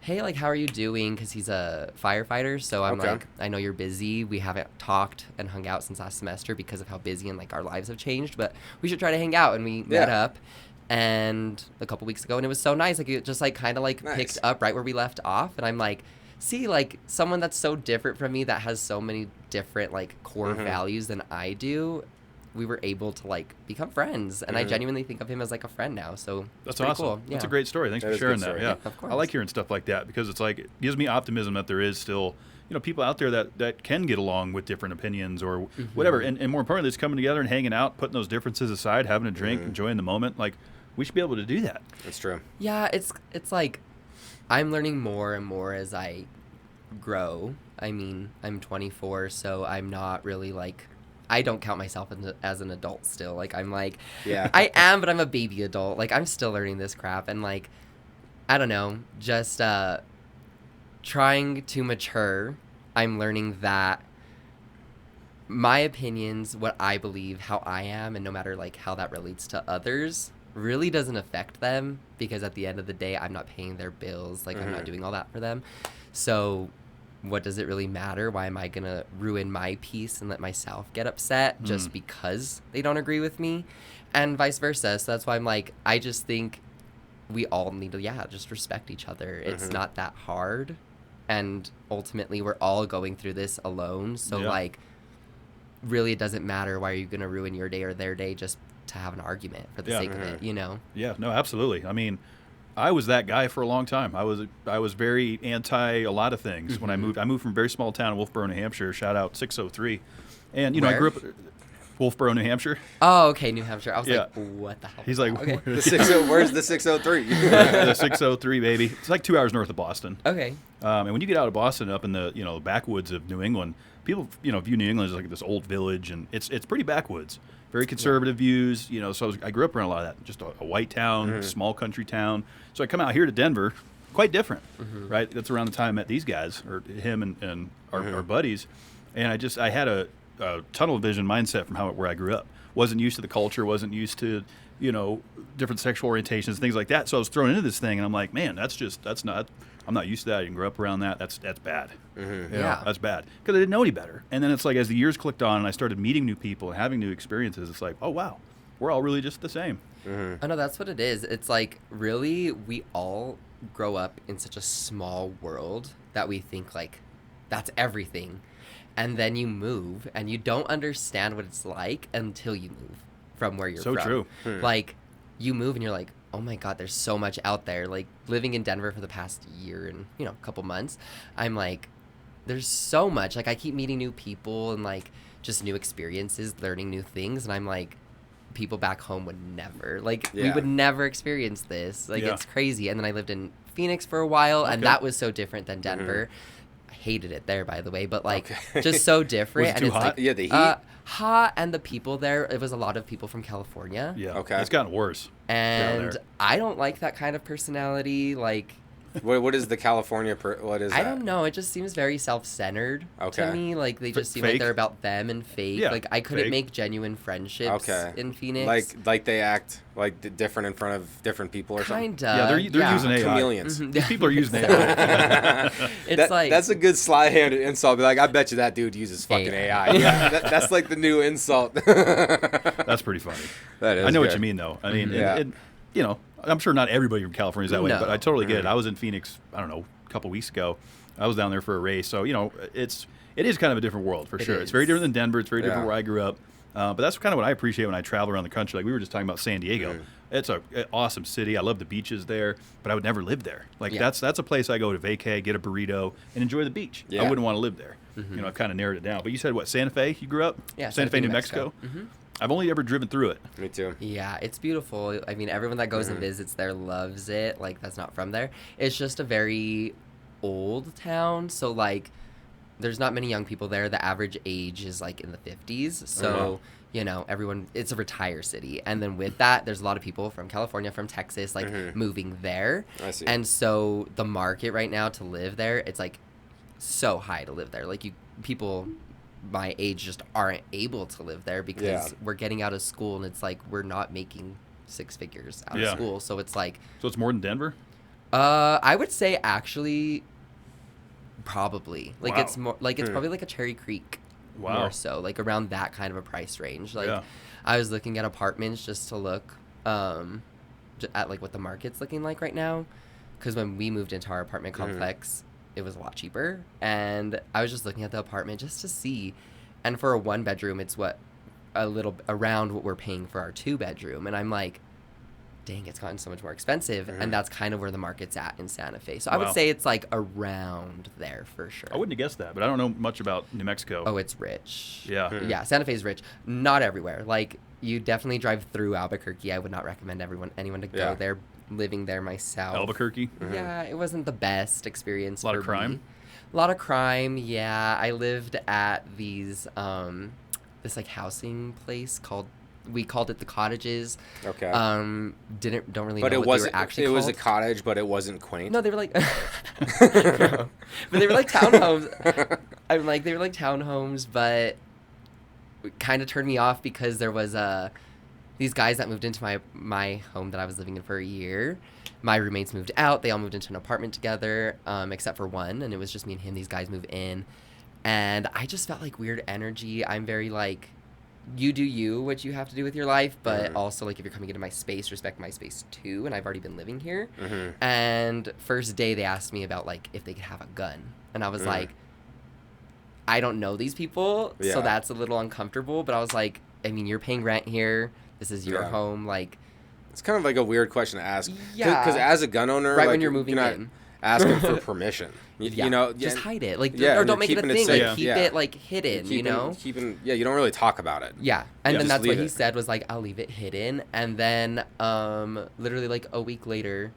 S6: hey, like, how are you doing? Because he's a firefighter. So I'm like, I know you're busy. We haven't talked and hung out since last semester because of how busy and like our lives have changed. But we should try to hang out. And we met up and a couple weeks ago, and it was so nice. Like, it just like kind of like picked up right where we left off. And I'm like, see, like, someone that's so different from me, that has so many different like core values than I do, we were able to like become friends, and I genuinely think of him as like a friend now. So
S5: that's
S6: pretty
S5: awesome.
S6: Cool.
S5: That's a great story. Thanks for sharing that. Yeah,
S6: of course.
S5: I like hearing stuff like that, because it's like, it gives me optimism that there is still, you know, people out there that can get along with different opinions or whatever, and more importantly, it's coming together and hanging out, putting those differences aside, having a drink, enjoying the moment. Like, we should be able to do that.
S4: That's true.
S6: Yeah, it's like I'm learning more and more as I grow. I mean, I'm 24, so I'm not really like, I don't count myself as an adult still. Like, I'm like, I am, but I'm a baby adult. Like, I'm still learning this crap. And, like, I don't know, just trying to mature, I'm learning that my opinions, what I believe, how I am, and no matter, like, how that relates to others, really doesn't affect them, because at the end of the day, I'm not paying their bills. Like, I'm not doing all that for them. So what does it really matter? Why am I going to ruin my peace and let myself get upset just because they don't agree with me? And vice versa. So that's why I'm like, I just think we all need to, just respect each other. It's not that hard. And ultimately, we're all going through this alone. So, like, really, it doesn't matter. Why are you going to ruin your day or their day just to have an argument for the sake of it, you know? Yeah,
S5: no, absolutely. I mean, I was that guy for a long time. I was very anti a lot of things when I moved. I moved from a very small town in Wolfboro, New Hampshire. Shout out 603. And, you know, I grew up Wolfboro, New Hampshire.
S6: Oh, okay, New Hampshire. I was like, what the hell?
S5: He's like,
S6: okay.
S4: Where's the 603?
S5: The 603, baby. It's like 2 hours north of Boston.
S6: Okay.
S5: And when you get out of Boston, up in the, you know, backwoods of New England, people, you know, view New England as like this old village, and it's pretty backwoods. Very conservative views, you know. So I grew up around a lot of that. Just a white town, small country town. So I come out here to Denver, quite different, right? That's around the time I met these guys, or him and our buddies, and I had a tunnel vision mindset from where I grew up. Wasn't used to the culture. Wasn't used to, you know, different sexual orientations, things like that. So I was thrown into this thing, and I'm like, man, I'm not used to that. I didn't grow up around that. That's bad. You know, that's bad, because I didn't know any better. And then it's like, as the years clicked on and I started meeting new people and having new experiences, it's like, oh wow, we're all really just the same.
S6: I know, that's what it is. It's like, really, we all grow up in such a small world that we think like that's everything. And then you move and you don't understand what it's like until you move from where you're from.
S5: So true.
S6: Like, you move and you're like, oh my God, there's so much out there. Like, living in Denver for the past year and, you know, a couple months, I'm like, there's so much. Like, I keep meeting new people and like just new experiences, learning new things. And I'm like, people back home would never, like, we would never experience this. Like, it's crazy. And then I lived in Phoenix for a while, and that was so different than Denver. I hated it there, by the way, but like, just so different.
S5: Was it too hot?
S6: Like,
S4: Yeah, the heat.
S6: Hot, and the people there, it was a lot of people from California.
S5: Yeah.
S4: Okay.
S5: It's gotten worse.
S6: And I don't like that kind of personality. Like,
S4: What is the California? What is that?
S6: I don't know. It just seems very self-centered to me. Like, they just seem like
S5: Fake?
S6: they're about them and fake.
S5: Yeah,
S6: like, I couldn't
S5: fake.
S6: make genuine friendships in Phoenix.
S4: Like they act like different in front of different people or something.
S6: Kinda.
S5: Yeah, they're using AI.
S4: Chameleons.
S5: These people are using AI.
S6: It's like,
S4: That's a good sly-handed insult. Be like, I bet you that dude uses fucking AI. That's like the new insult.
S5: That's pretty funny.
S4: That is.
S5: I know what
S4: good.
S5: you mean, though. I mean,
S4: Yeah.
S5: you know, I'm sure not everybody from California is that way,
S6: No.
S5: but I totally get it. I was in Phoenix, I don't know, couple weeks ago. I was down there for a race, so it is kind of a different world for sure. It's very different than Denver. It's very different where I grew up. But that's kind of what I appreciate when I travel around the country. Like we were just talking about San Diego. It's an awesome city. I love the beaches there, but I would never live there. Like that's a place I go to vacay, get a burrito, and enjoy the beach. I wouldn't want to live there. I've kind of narrowed it down. But you said what, Santa Fe? You grew up?
S6: Yeah,
S5: Santa Fe, New Mexico. I've only ever driven through it.
S4: Me too.
S6: Yeah, it's beautiful. I mean, everyone that goes and visits there loves it. Like, that's not from there. It's just a very old town. So, like, there's not many young people there. The average age is, like, in the 50s. So, everyone, it's a retire city. And then with that, there's a lot of people from California, from Texas, like, moving there.
S4: I see.
S6: And so the market right now to live there, it's, like, so high to live there. Like, people my age just aren't able to live there because we're getting out of school and it's like we're not making six figures out of school. So it's like...
S5: So it's more than Denver?
S6: I would say actually probably. Like it's more like it's probably like a Cherry Creek. More so. Like around that kind of a price range. Like I was looking at apartments just to look at like what the market's looking like right now. Because when we moved into our apartment complex, it was a lot cheaper. And I was just looking at the apartment just to see. And for a 1 bedroom, it's a little around what we're paying for our 2 bedroom. And I'm like, dang, it's gotten so much more expensive. And that's kind of where the market's at in Santa Fe. So I would say it's like around there for sure.
S5: I wouldn't have guessed that, but I don't know much about New Mexico.
S6: Oh, it's rich.
S5: Yeah.
S6: Yeah, Santa Fe's rich. Not everywhere. Like, you definitely drive through Albuquerque. I would not recommend anyone to go there. Living there myself.
S5: Albuquerque?
S6: Yeah, it wasn't the best experience.
S5: A lot of crime?
S6: Me. A lot of crime, yeah. I lived at these, this like housing place we called it the Cottages.
S4: Okay.
S6: Don't really
S4: but
S6: know
S4: it
S6: what
S4: wasn't,
S6: they were actually
S4: it
S6: called.
S4: was a cottage, but it wasn't quaint.
S6: No, they were like, no. But they were like townhomes. I'm like, they were like townhomes, but it kind of turned me off because there was these guys that moved into my home that I was living in for a year. My roommates moved out. They all moved into an apartment together, except for one, and it was just me and him. These guys moved in, and I just felt like weird energy. I'm very like, you do you, what you have to do with your life, but also like if you're coming into my space, respect my space too. And I've already been living here. And first day they asked me about like if they could have a gun, and I was like, I don't know these people, so that's a little uncomfortable. But I was like, I mean, you're paying rent here. This is your home, like.
S4: It's kind of like a weird question to ask.
S6: Yeah.
S4: Because as a gun owner,
S6: right
S4: like,
S6: when you're moving
S4: not
S6: in,
S4: asking for permission. You know,
S6: just hide it, like,
S4: or
S6: don't make it a thing.
S4: safe.
S6: Like, keep it like hidden. You know,
S4: you don't really talk about it.
S6: Yeah, and then that's what he
S4: it.
S6: said was like, I'll leave it hidden, and then literally like a week later,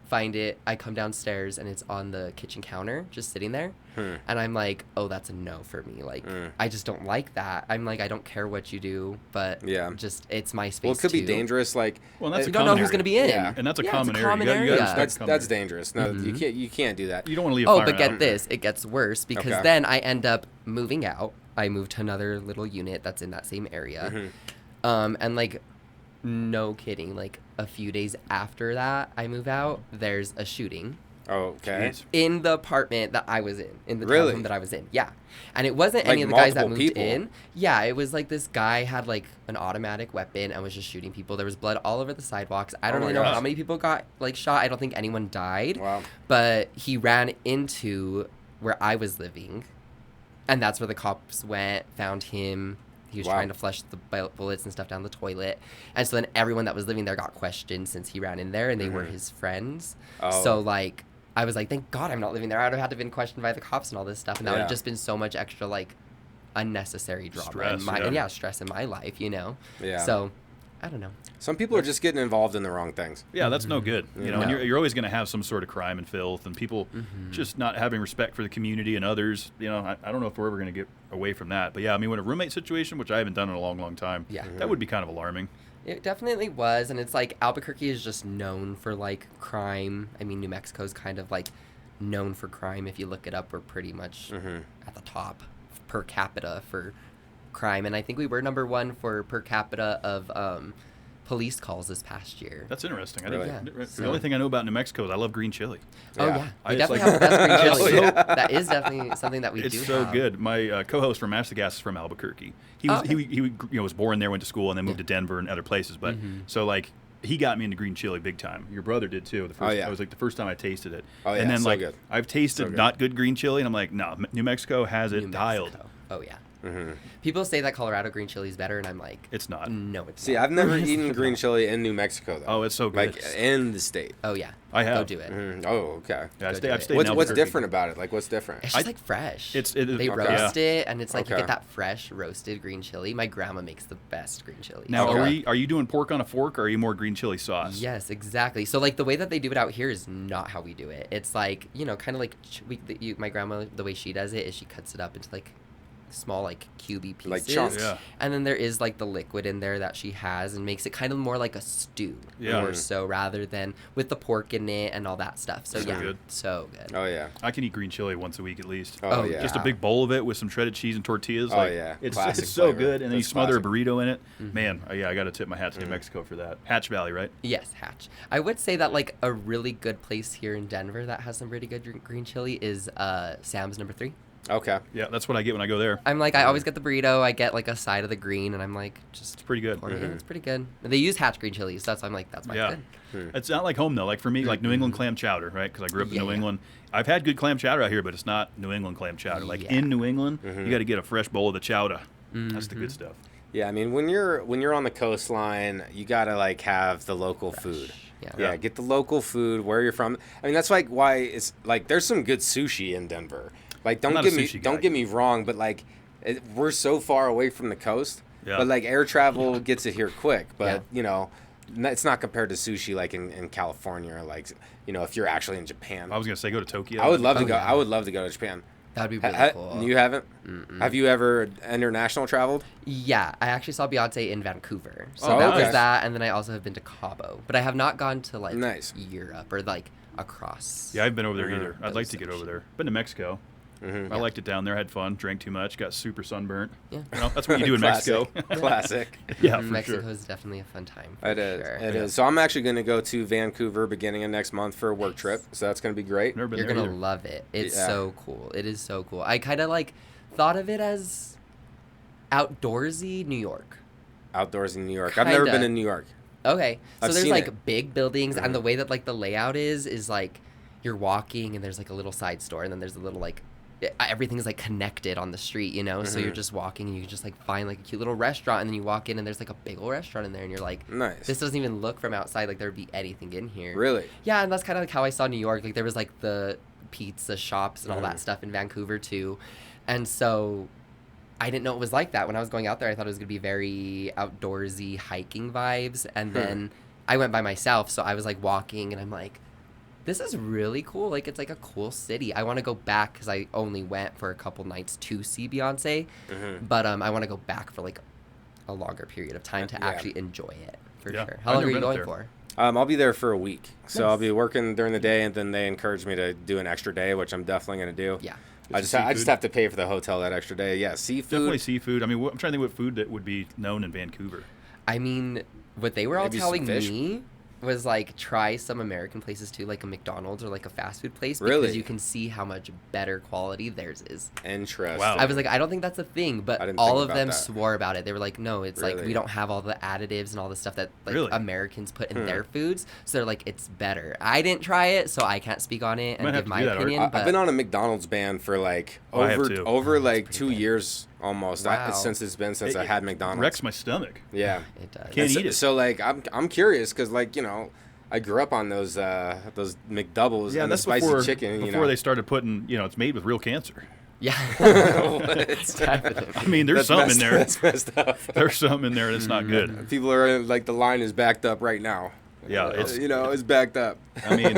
S6: find it. I come downstairs and it's on the kitchen counter, just sitting there. And I'm like, oh, that's a no for me. Like, I just don't like that. I'm like, I don't care what you do, but just it's my space.
S4: Well, it could
S6: too.
S4: be dangerous. Like,
S5: well, that's
S6: you don't know who's going to be in.
S4: Yeah.
S5: And that's a
S6: it's
S5: common
S6: a
S5: area.
S6: common
S5: You
S6: area.
S5: gotta
S4: That's dangerous. No, you can't do that.
S5: You don't want to leave.
S6: Oh,
S5: fire
S6: but get
S5: out.
S6: this, it gets worse because then I end up moving out. I moved to another little unit that's in that same area, and like, no kidding, like a few days after that I move out, there's a shooting.
S4: Oh, okay.
S5: Jeez.
S6: In the apartment that I was in the
S4: Really?
S6: townhome that I was in. Yeah. And it wasn't
S4: Like
S6: any of the guys that
S4: multiple
S6: moved
S4: people?
S6: in. Yeah, it was like this guy had like an automatic weapon and was just shooting people. There was blood all over the sidewalks. I don't
S4: Oh my
S6: really know
S4: gosh.
S6: how many people got like shot. I don't think anyone died.
S4: Wow.
S6: But he ran into where I was living. And that's where the cops went, found him. He was trying to flush the bullets and stuff down the toilet. And so then everyone that was living there got questioned since he ran in there and they were his friends.
S4: Oh.
S6: So like, I was like, thank God I'm not living there. I would have had to been questioned by the cops and all this stuff. And that would have just been so much extra, like, unnecessary drama.
S5: Stress,
S6: Stress in my life, you know?
S4: Yeah.
S6: So, I don't know.
S4: Some people are just getting involved in the wrong things.
S5: Yeah, that's no good. You know, and
S6: No.
S5: you're always going to have some sort of crime and filth, and people just not having respect for the community and others. You know, I don't know if we're ever going to get away from that. But yeah, I mean, when a roommate situation, which I haven't done in a long, long time, that would be kind of alarming.
S6: It definitely was. And it's like, Albuquerque is just known for, like, crime. I mean, New Mexico's kind of, like, known for crime. If you look it up, we're pretty much at the top per capita for crime. And I think we were number 1 for per capita of police calls this past year.
S5: That's interesting. I
S4: Really?
S5: didn't,
S6: Yeah.
S5: the only thing I know about New Mexico is I love green chili.
S6: Oh,
S4: Yeah.
S6: yeah.
S5: I
S6: We
S5: just
S6: definitely
S5: like-
S6: have the best green chili.
S5: Oh, yeah.
S6: That is definitely something that we
S5: It's
S6: do
S5: so
S6: have.
S5: good. My co-host from Match the Gas is from Albuquerque. He was
S6: Okay.
S5: he was born there, went to school, and then moved to Denver and other places. But so like he got me into green chili big time. Your brother did too. It was like the first time I tasted it.
S4: Oh, yeah,
S5: and then
S4: so
S5: like
S4: good.
S5: I've tasted not good green chili, and I'm like, no, New Mexico has it
S6: New
S5: dialed.
S6: Mexico. Oh yeah. People say that Colorado green chili is better, and I'm like,
S5: It's not.
S6: no, it's
S4: See,
S6: not.
S4: I've never eaten green chili in New Mexico, though.
S5: Oh, it's so good.
S4: Like, in the state.
S6: Oh yeah.
S5: I have.
S6: Go do it.
S4: Oh, okay.
S5: Yeah,
S6: Go do
S5: I've
S6: it.
S5: stayed in
S4: What's
S5: Albuquerque.
S4: different about it? Like, what's different?
S6: It's just like fresh.
S5: It
S6: they
S5: okay.
S6: roast it, and it's like you
S4: Okay.
S6: get that fresh roasted green chili. My grandma makes the best green chili.
S5: Now,
S4: Okay.
S5: are you doing pork on a fork, or are you more green chili sauce?
S6: Yes, exactly. So like the way that they do it out here is not how we do it. It's like, you know, kind of like my grandma, the way she does it is she cuts it up into like small like cubey pieces,
S4: Like chunks.
S5: Yeah.
S6: and then there is like the liquid in there that she has and makes it kind of more like a stew,
S5: Yeah.
S6: more so, rather than with the pork in it and all that stuff. So
S5: So
S6: yeah,
S5: good.
S6: so good.
S4: Oh, yeah.
S5: I can eat green chili once a week at least.
S4: Oh,
S6: Oh,
S4: yeah.
S5: Just a big bowl of it with some shredded cheese and tortillas.
S4: Oh,
S5: like,
S4: yeah.
S5: It's
S4: Classic
S5: so
S4: flavor.
S5: good. And then you
S4: That's
S5: smother
S4: classic.
S5: a burrito in it. Man, I got to tip my hat to New Mexico for that. Hatch Valley, right?
S6: Yes, Hatch. I would say that like a really good place here in Denver that has some pretty good green chili is Sam's number 3.
S4: Okay.
S5: Yeah, that's what I get when I go there.
S6: I'm like, I always get the burrito. I get like a side of the green, and I'm like, just
S5: It's pretty good.
S6: pour it in. It's pretty good. And they use Hatch green chilies, so that's why I'm like, that's why
S5: Yeah.
S6: it's good.
S5: It's not like home, though. Like for me, like New England clam chowder, right? Because I grew up in
S6: Yeah,
S5: New
S6: yeah.
S5: England. I've had good clam chowder out here, but it's not New England clam chowder. Like
S6: Yeah.
S5: in New England, you got to get a fresh bowl of the chowder. That's the good stuff.
S4: Yeah, I mean, when you're on the coastline, you gotta like have the local food.
S6: Yeah.
S4: Yeah, get the local food where you're from. I mean, that's like why it's like there's some good sushi in Denver. Like,
S5: I'm
S4: don't
S5: not a
S4: get me
S5: sushi
S4: don't
S5: guy.
S4: get me wrong, but like we're so far away from the coast.
S5: Yeah.
S4: But like air travel gets it here quick. But
S6: Yeah.
S4: you know, it's not compared to sushi like in California or like, you know, if you're actually in Japan.
S5: I was gonna say go to Tokyo.
S4: I would love to
S6: Oh,
S4: go.
S6: yeah.
S4: I would love to go to Japan.
S6: That'd be really cool.
S4: You haven't? Have you ever international traveled?
S6: Yeah, I actually saw Beyonce in Vancouver. So
S4: Oh,
S6: that
S4: okay.
S6: was that, and then I also have been to Cabo. But I have not gone to like
S4: Nice.
S6: Europe or like across.
S5: Yeah, I've been over there either. I'd
S6: Those
S5: like to get over
S6: oceans.
S5: there. Been to Mexico. I liked it down there. Had fun. Drank too much. Got super sunburnt.
S6: Yeah.
S5: You know, that's what you do in Mexico.
S4: Classic. Classic.
S5: Yeah, for
S6: Mexico
S5: sure.
S6: is definitely a fun time. For
S4: It is.
S6: sure.
S4: It is. So I'm actually going to go to Vancouver beginning of next month for a work trip. So that's going to be great.
S5: Never been
S6: You're
S5: there
S6: gonna
S5: either.
S6: love it. It's
S4: Yeah.
S6: so cool. It is so cool. I kind of like thought of it as outdoorsy New York.
S4: Outdoors in New York. I've never
S6: Kinda.
S4: been in New York.
S6: Okay, so
S4: I've
S6: there's
S4: seen
S6: like
S4: it.
S6: big buildings, and the way that like the layout is like you're walking, and there's like a little side store, and then there's a little like everything's like connected on the street, you know. So you're just walking, and you can just like find like a cute little restaurant, and then you walk in, and there's like a big old restaurant in there, and you're like,
S4: Nice.
S6: this doesn't even look from outside like there'd be anything in here.
S4: Really?
S6: Yeah, and that's kind of like how I saw New York. Like there was like the pizza shops and all that stuff in Vancouver too, and so I didn't know it was like that. When I was going out there, I thought it was gonna be very outdoorsy hiking vibes, and then I went by myself, so I was like walking, and I'm like, this is really cool. Like it's like a cool city. I want to go back because I only went for a couple nights to see Beyonce, but I want to go back for like a longer period of time to
S4: Yeah.
S6: actually enjoy it for
S5: Yeah.
S6: sure. How
S5: I've
S6: long are
S5: never
S6: you
S5: been up
S6: going
S5: there.
S6: for?
S4: I'll be there for a week. So
S6: Nice.
S4: I'll be working during the day, and then they encouraged me to do an extra day, which I'm definitely going to do.
S6: Yeah.
S4: I
S5: Is
S4: just
S5: it
S4: I just
S5: seafood?
S4: have to pay for the hotel that extra day. Yeah, seafood.
S5: Definitely seafood. I mean, I'm trying to think what food that would be known in Vancouver.
S6: I mean, what they were all
S4: Maybe some
S6: telling
S4: fish?
S6: me was like try some American places too, like a McDonald's or like a fast food place,
S4: Really?
S6: because you can see how much better quality theirs is.
S4: Interesting.
S5: Wow.
S6: I was like, I don't think that's a thing,
S4: I
S6: but
S4: didn't
S6: all
S4: think
S6: of
S4: about
S6: them
S4: that.
S6: swore about it. They were like, no, it's like
S4: Really?
S6: we don't have all the additives and all the stuff that like
S5: Really?
S6: Americans put in their foods, so they're like, it's better. I didn't try it, so I can't speak on it
S5: Might
S6: and
S5: have
S6: give
S5: to
S6: my
S5: do that, Art.
S6: opinion. But
S4: I've been on a McDonald's ban for like
S5: Oh, I have
S4: over
S5: too.
S4: over like
S6: pretty
S4: 2
S6: good.
S4: years almost.
S6: Wow.
S4: Since I had McDonald's.
S5: Wrecks my stomach.
S4: Yeah.
S6: it does.
S5: Can't
S4: so,
S5: eat it.
S4: So like I'm curious because like, you know, I grew up on those McDoubles
S5: Yeah,
S4: and the
S5: that's
S4: spicy
S5: before,
S4: chicken.
S5: before they started putting, it's made with real cancer.
S6: Yeah.
S5: I mean, there's something in there.
S4: That's messed up.
S5: There's something in there that's not good.
S4: People are like, the line is backed up right now.
S5: Yeah, it's.
S4: It's backed up.
S5: I mean,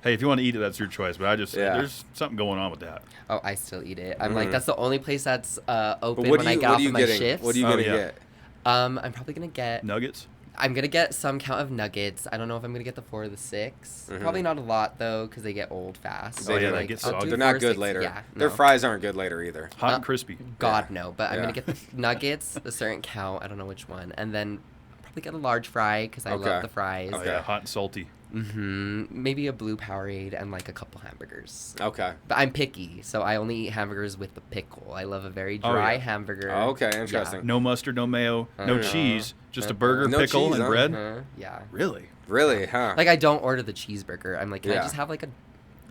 S5: hey, if you want to eat it, that's your choice. But
S4: Yeah.
S5: there's something going on with that.
S6: Oh, I still eat it. I'm like, that's the only place that's open
S4: But
S6: when I get off of my
S4: getting?
S6: shifts.
S4: What are you
S5: Oh,
S4: gonna
S5: yeah.
S4: get?
S6: I'm probably gonna get.
S5: Nuggets.
S6: I'm gonna get some count of nuggets. I don't know if I'm gonna get the 4 or the 6. Probably not a lot though, because they get old fast.
S5: Oh, yeah,
S6: So,
S5: they get
S6: I'll
S5: soggy.
S6: do
S4: They're
S6: 4
S4: not
S6: or
S4: good
S6: 6.
S4: later.
S6: Yeah,
S4: Their
S6: no.
S4: fries aren't good later either.
S5: Hot and crispy.
S6: God no, but I'm
S4: Yeah.
S6: gonna get the nuggets, a certain count. I don't know which one, and then probably get a large fry because I
S4: Okay.
S6: love the fries.
S5: Oh,
S4: Okay.
S5: yeah, hot and salty.
S6: Maybe a blue Powerade and like a couple hamburgers.
S4: Okay.
S6: But I'm picky, so I only eat hamburgers with the pickle. I love a very dry hamburger.
S4: Okay, interesting.
S5: No mustard, no mayo, no cheese, just a burger,
S4: No
S5: pickle,
S4: cheese,
S5: and
S4: huh?
S5: bread.
S6: Yeah.
S5: Really?
S4: Really, huh?
S6: Like I don't order the cheeseburger. I'm like, can I
S4: Yeah.
S6: just have like a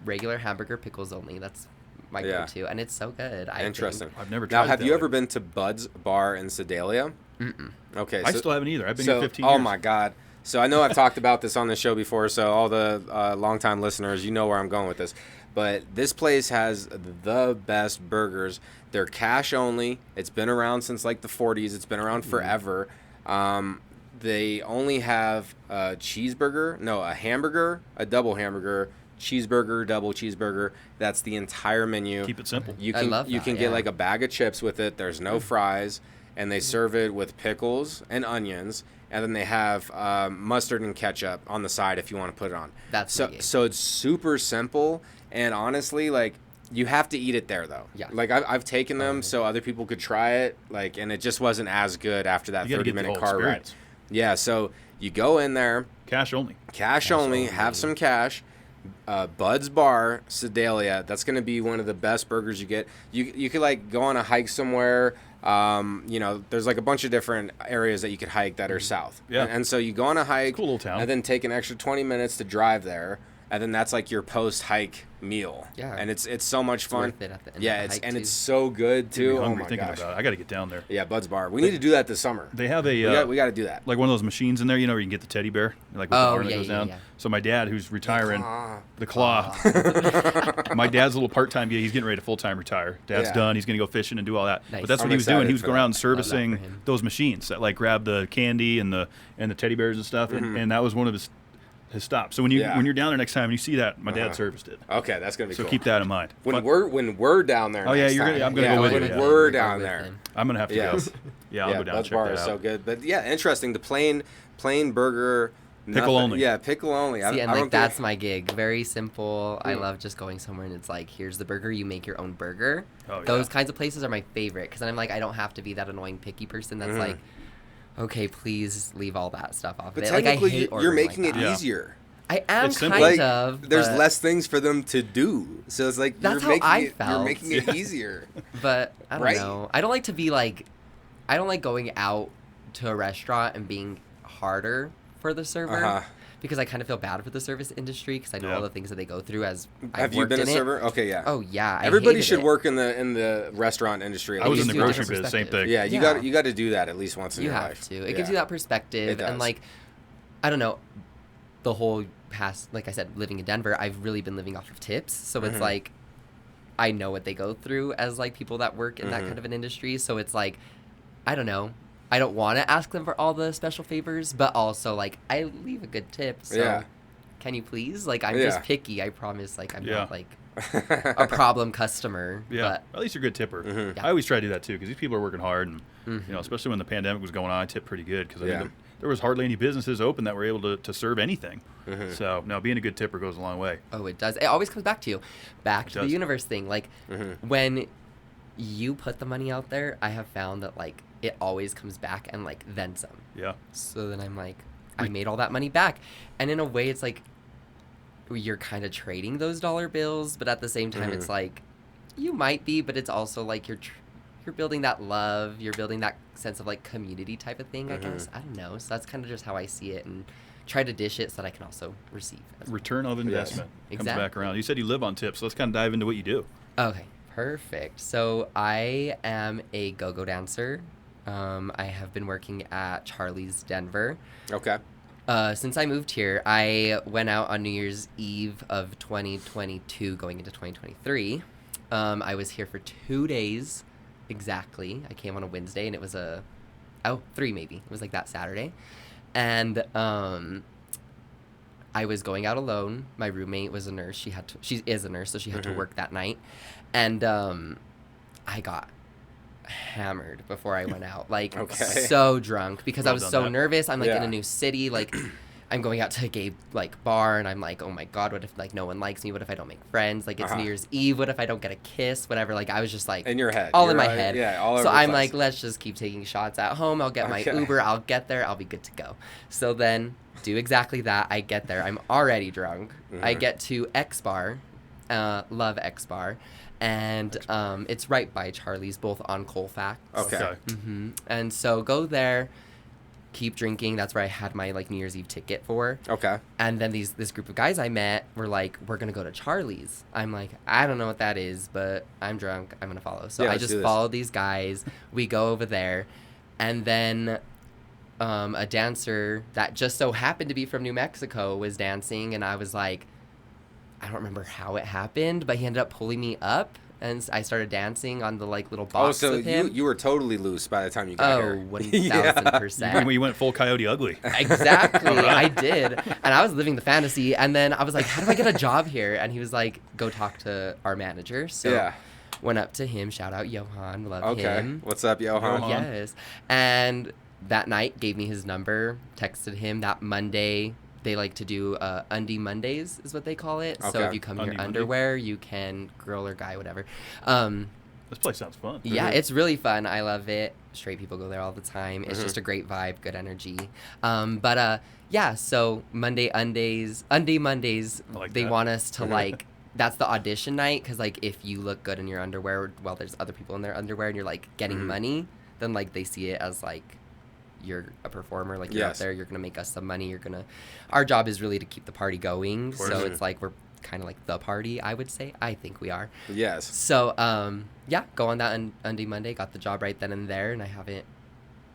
S6: regular hamburger, pickles only? That's my
S4: Yeah.
S6: go-to, and it's so good. I
S4: Interesting.
S6: think.
S5: I've never tried
S4: Now, have
S5: that
S4: you
S5: way.
S4: ever been to Bud's Bar in Sedalia? Okay.
S5: I still haven't either. I've been
S4: so,
S5: here 15
S4: oh
S5: years.
S4: my God. So I know I've talked about this on the show before, so all the longtime listeners, you know where I'm going with this. But this place has the best burgers. They're cash only. It's been around since like the 40s. It's been around forever. They only have a hamburger, a double hamburger, cheeseburger, double cheeseburger. That's the entire menu.
S5: Keep it simple.
S4: You
S6: I
S4: can
S6: love
S4: you
S6: that,
S4: can get
S6: yeah.
S4: like a bag of chips with it. There's no fries, and they serve it with pickles and onions, and then they have mustard and ketchup on the side if you want to put it on.
S6: That's
S4: so
S6: the game.
S4: so it's super simple, and honestly, like you have to eat it there though.
S6: Yeah.
S4: Like I've taken them so other people could try it, like, and it just wasn't as good after that
S5: You gotta get the
S4: 30-minute
S5: whole
S4: car ride.
S5: experience.
S4: Yeah. So you go in there.
S5: Cash only.
S4: Cash only, have some cash. Bud's Bar, Sedalia. That's going to be one of the best burgers you get. You could like go on a hike somewhere. There's like a bunch of different areas that you could hike that are south.
S5: Yeah.
S4: And so you go on a hike.
S5: Cool little town.
S4: And then take an extra 20 minutes to drive there. And then that's like your post-hike meal.
S6: Yeah.
S4: And it's so much fun.
S6: worth it at the end
S4: yeah,
S6: of the hike,
S4: and
S6: too.
S4: it's so good
S5: Made me
S4: too. Oh
S5: hungry
S4: my
S5: thinking
S4: gosh.
S5: about it. I got to get down there.
S4: Yeah, Bud's Bar. We need to do that this summer.
S5: They have a
S4: We got to do that.
S5: like one of those machines in there, where you can get the teddy bear, like with the
S6: Oh,
S5: arm that
S6: yeah,
S5: goes
S6: yeah,
S5: down.
S6: yeah.
S5: So my dad, who's retiring,
S4: claw.
S5: the claw. My dad's a little part-time gig. He's getting ready to full-time retire. Dad's
S4: Yeah.
S5: done. He's going to go fishing and do all that.
S6: Nice.
S5: But that's
S4: I'm
S5: what he was doing.
S4: excited
S5: He was
S4: for
S5: going
S4: that.
S5: around
S6: Love that for
S5: servicing
S6: him.
S5: those machines that like grab the candy and the teddy bears and stuff, and that was one of his stops. So when
S4: Yeah.
S5: you're down there next time and you see that, my dad serviced it.
S4: Okay, that's going to be
S5: So
S4: cool.
S5: keep that in mind.
S4: When
S5: But
S4: we're down there.
S5: Oh, yeah,
S4: next
S5: you're gonna-
S4: time.
S5: I'm gonna go with
S4: when
S5: you, yeah.
S4: we're
S6: Go
S4: down
S6: with
S4: there.
S6: him.
S5: I'm going to have to
S4: Yes.
S5: go. Yeah, I'll go down and
S4: Bud's
S5: check
S4: Bar
S5: that
S4: is
S5: out.
S4: so good. But yeah, interesting. The plain burger.
S5: Pickle only.
S4: Yeah, pickle only.
S6: See, and
S4: I
S6: like
S4: don't
S6: that's
S4: think,
S6: my gig. Very simple. I love just going somewhere and it's like, here's the burger. You make your own burger.
S5: Oh,
S6: Those
S5: yeah.
S6: kinds of places are my favorite because then I'm like, I don't have to be that annoying picky person that's like, okay, please leave all that stuff off
S4: But
S6: of it. Like I
S4: technically,
S6: hate
S4: you're
S6: ordering
S4: making
S6: like
S4: it
S6: that.
S5: Yeah.
S4: easier.
S6: I am
S5: It's simple.
S6: kind
S4: Like,
S6: of.
S4: there's
S6: but-
S4: less things for them to do, so it's like
S6: That's
S4: you're
S6: how
S4: making
S6: I
S4: it. You're
S6: felt.
S4: making it easier.
S6: But I don't
S4: Right?
S6: know. I don't like to be like, I don't like going out to a restaurant and being harder for the server
S4: Uh-huh.
S6: because I kind of feel bad for the service industry because I know
S5: Yeah.
S6: all the things that they go through as I've
S4: Have you
S6: worked
S4: been a
S6: in it.
S4: server? Okay, yeah.
S6: Oh yeah, I
S4: Everybody
S6: hated
S4: should
S6: it.
S4: work in the restaurant industry.
S5: I was in
S6: gives
S5: the
S6: you a
S5: grocery
S6: different
S5: biz, same
S6: perspective.
S5: thing.
S4: Yeah,
S6: Yeah.
S4: you got to do that at least once in
S6: You
S4: your
S6: have
S4: life.
S6: to. It
S4: Yeah.
S6: gives you that perspective,
S4: It
S6: and
S4: does.
S6: like, I don't know, the whole past, like I said, living in Denver, I've really been living off of tips. So
S4: Mm-hmm.
S6: it's like, I know what they go through as like people that work in
S4: Mm-hmm.
S6: that kind of an industry. So it's like, I don't know. I don't want to ask them for all the special favors, but also like I leave a good tip. So
S4: Yeah.
S6: can you please? Like I'm
S4: Yeah.
S6: just picky. I promise. Like I'm
S5: Yeah.
S6: not like a problem customer.
S5: Yeah, at least you're a good tipper.
S4: Mm-hmm.
S6: Yeah.
S5: I always try to do that too because these people are working hard, and especially when the pandemic was going on, I tipped pretty good because
S4: Yeah.
S5: there was hardly any businesses open that were able to serve anything.
S4: Mm-hmm.
S5: So no, being a good tipper goes a long way.
S6: Oh, it does. It always comes back to you. Back to the
S5: does.
S6: universe thing. Like,
S4: Mm-hmm.
S6: when you put the money out there, I have found that, like, it always comes back and, like, then some.
S5: Yeah,
S6: So then I'm like, I made all that money back. And in a way, it's like, you're kind of trading those dollar bills, but at the same time, it's like, you might be, but it's also like you're building that love, you're building that sense of, like, community type of thing, I guess. I don't know. So that's kind of just how I see it, and try to dish it so that I can also receive as well.
S5: return of investment comes back
S6: Exactly.
S5: around. You said you live on tips, so let's kind of dive into what you do.
S6: Okay, perfect. So I am a go-go dancer. I have been working at Charlie's Denver.
S4: Okay.
S6: Since I moved here, I went out on New Year's Eve of 2022 going into 2023. I was here for 2 days exactly. I came on a Wednesday and it was 3 maybe. It was like that Saturday. And I was going out alone. My roommate was a nurse. She is a nurse, so she had to work that night. And I got hammered before I went out. Like,
S4: Okay.
S6: so drunk because I
S5: I've
S6: was
S5: done
S6: so
S5: that.
S6: nervous. I'm like in
S4: Yeah.
S6: a new city. Like, I'm going out to a gay like bar and I'm like, oh my God, what if like no one likes me? What if I don't make friends? Like it's New Year's Eve. What if I don't get a kiss? Whatever. Like I was just like
S4: in your head,
S6: all in my head.
S4: Yeah, all over
S6: so
S4: the
S6: I'm
S4: place.
S6: like, let's just keep taking shots at home. I'll get my Uber. I'll get there. I'll be good to go. So then do exactly that. I get there. I'm already drunk. I get to X Bar, love X Bar. And it's right by Charlie's, both on Colfax.
S4: Okay.
S6: And so go there, keep drinking. That's where I had my like New Year's Eve ticket for.
S4: Okay.
S6: And then this group of guys I met were like, we're gonna go to Charlie's. I'm like, I don't know what that is, but I'm drunk. I'm gonna follow. So
S4: Yeah,
S6: I
S4: let's
S6: just
S4: do this.
S6: followed these guys. We go over there, and then a dancer that just so happened to be from New Mexico was dancing, and I was like, I don't remember how it happened, but he ended up pulling me up, and I started dancing on the like little box
S4: so
S6: with him.
S4: you were totally loose by the time you got here.
S6: 1,000%.
S5: When you went full Coyote Ugly.
S6: Exactly, I did, and I was living the fantasy. And then I was like, "How do I get a job here?" And he was like, "Go talk to our manager." So went up to him. Shout out Johan, love him.
S4: What's up, Johan?
S6: Yes, and that night gave me his number. Texted him that Monday. They like to do undie Mondays is what they call it. So if you come in your underwear, you can, girl or guy, whatever.
S5: This place sounds fun.
S6: Yeah, it's really fun. I love it. Straight people go there all the time. It's just a great vibe, good energy. Yeah, so undie Mondays,
S5: like
S6: they
S5: that.
S6: want us to like, that's the audition night, because like if you look good in your underwear while there's other people in their underwear and you're like getting money, then like they see it as like you're a performer, like you're up there, you're gonna make us some money, our job is really to keep the party going, so it's like we're kind of like the party, I would say. I think we are.
S4: Yes.
S6: So yeah, go on that undie Monday, got the job right then and there, and I haven't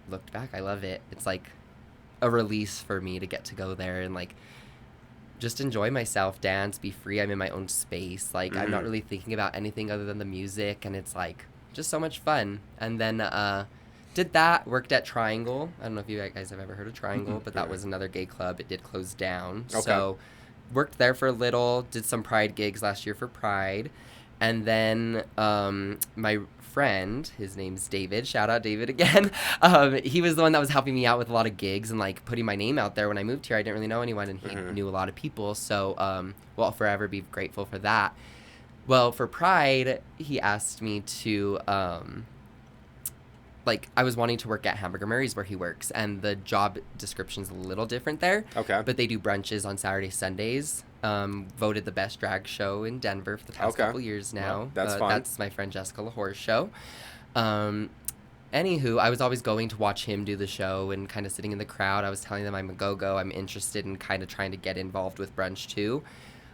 S6: looked back. I love it. It's like a release for me to get to go there and like just enjoy myself, dance, be free. I'm in my own space, like I'm not really thinking about anything other than the music, and it's like just so much fun. And then did that, worked at Triangle. I don't know if you guys have ever heard of Triangle, but that was another gay club. It did close down.
S4: Okay.
S6: So worked there for a little, did some Pride gigs last year for Pride. And then my friend, his name's David, shout out David again. He was the one that was helping me out with a lot of gigs and like putting my name out there. When I moved here, I didn't really know anyone, and he knew a lot of people. So I'll forever be grateful for that. Well, for Pride, he asked me to... like, I was wanting to work at Hamburger Mary's where he works, and the job description's a little different there.
S4: Okay.
S6: But they do brunches on Saturday, Sundays. Voted the best drag show in Denver for the past couple years now.
S4: Well, that's fun.
S6: That's my friend Jessica Lahore's show. Anywho, I was always going to watch him do the show and kind of sitting in the crowd. I was telling them I'm a go-go. I'm interested in kind of trying to get involved with brunch too.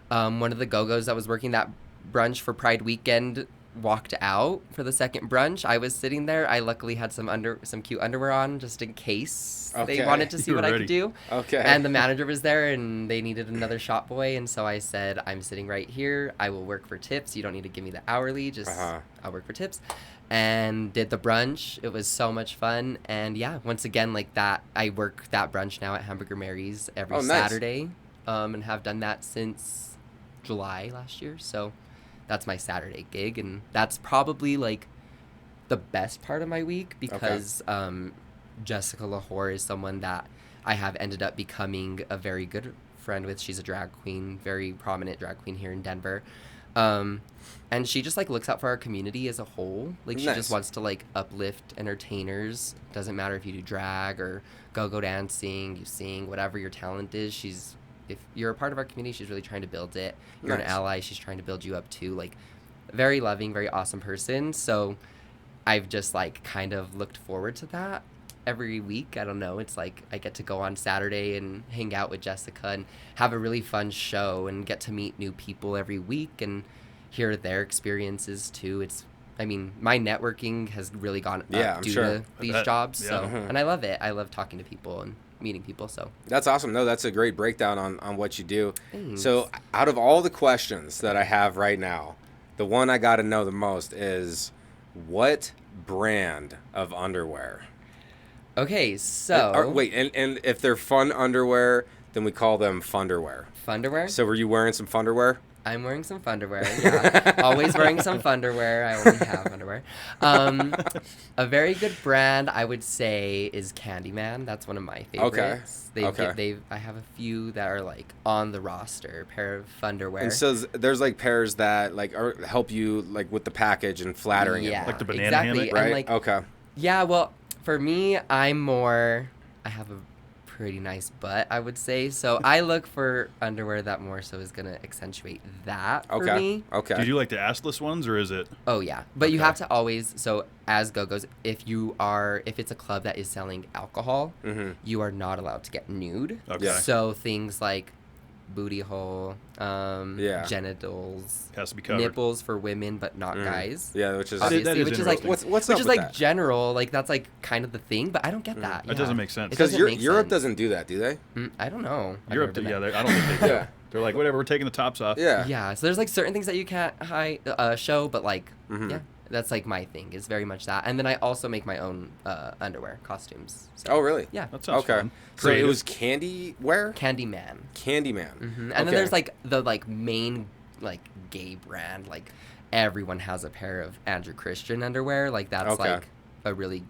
S6: One of the go-go's that was working that brunch for Pride weekend walked out for the second brunch. I was sitting there. I luckily had some cute underwear on just in case they wanted to see what I could do.
S4: Okay.
S6: And the manager was there and they needed another shop boy, and so I said, I'm sitting right here. I will work for tips. You don't need to give me the hourly, just I'll work for tips. And did the brunch. It was so much fun. And yeah, once again, like that, I work that brunch now at Hamburger Mary's every Saturday, and have done that since July last year. So that's my Saturday gig, and that's probably like the best part of my week because Jessica Lahore is someone that I have ended up becoming a very good friend with. She's a drag queen, very prominent drag queen here in Denver. And she just like looks out for our community as a whole. Like she just wants to like uplift entertainers. Doesn't matter if you do drag or go-go dancing, you sing, whatever your talent is. If you're a part of our community, she's really trying to build it. You're an ally, she's trying to build you up too. Like, very loving, very awesome person. So I've just like kind of looked forward to that every week. I don't know. It's like I get to go on Saturday and hang out with Jessica and have a really fun show and get to meet new people every week and hear their experiences too. I mean, my networking has really gone up due to these jobs. So, and I love it. I love talking to people and meeting people. So
S4: that's awesome. No, that's a great breakdown on what you do.
S6: Thanks.
S4: So out of all the questions that I have right now, the one I got to know the most is what brand of underwear?
S6: Okay, so
S4: and if they're fun underwear, then we call them funderwear.
S6: Funderwear?
S4: So were you wearing some funderwear?
S6: I'm wearing some funderwear, yeah. Always wearing some funderwear. I only have underwear. A very good brand, I would say, is Candyman. That's one of my favorites. I have a few that are, like, on the roster, a pair of funderwear.
S4: And so there's, like, pairs that, like, help you, like, with the package and flattering it.
S5: Like the banana
S6: exactly.
S5: hammock,
S4: right?
S6: And, like,
S4: Okay.
S6: yeah, well, for me, I have a pretty nice butt, I would say. So I look for underwear that more so is going to accentuate that for me.
S4: Okay.
S5: Did you like the assless ones, or is it?
S6: Oh, yeah. But you
S5: Okay.
S6: have to always, so as go-go's, if it's a club that is selling alcohol, you are not allowed to get nude.
S5: Okay. Yeah.
S6: So things like booty hole, genitals,
S5: Has to be covered.
S6: nipples for women, but not guys.
S4: Yeah, which is
S6: Obviously,
S5: that is
S6: which is like
S5: interesting.
S4: what's
S6: which
S4: up
S6: is
S4: with
S6: like
S4: that?
S6: general, like that's like kind of the thing, but I don't get that.
S5: That doesn't make sense.
S6: It
S4: Because
S6: doesn't make
S4: Europe
S6: sense.
S4: doesn't do that, do they?
S6: I don't know. I've
S5: Europe,
S6: never been there.
S5: I don't think they do.
S4: Yeah.
S5: They're like, whatever, we're taking the tops off.
S4: Yeah.
S6: Yeah, so there's like certain things that you can't show, but like, yeah, that's like my thing. Is very much that. And then I also make my own underwear costumes. So,
S4: Oh, really?
S6: yeah,
S5: That sounds
S4: Okay.
S5: fun.
S4: So it
S5: Creative.
S4: was Candy wear?
S6: Candyman.
S4: Candyman.
S6: And then there's like the like main like gay brand. Like everyone has a pair of Andrew Christian underwear. Like that's
S4: Okay.
S6: like a really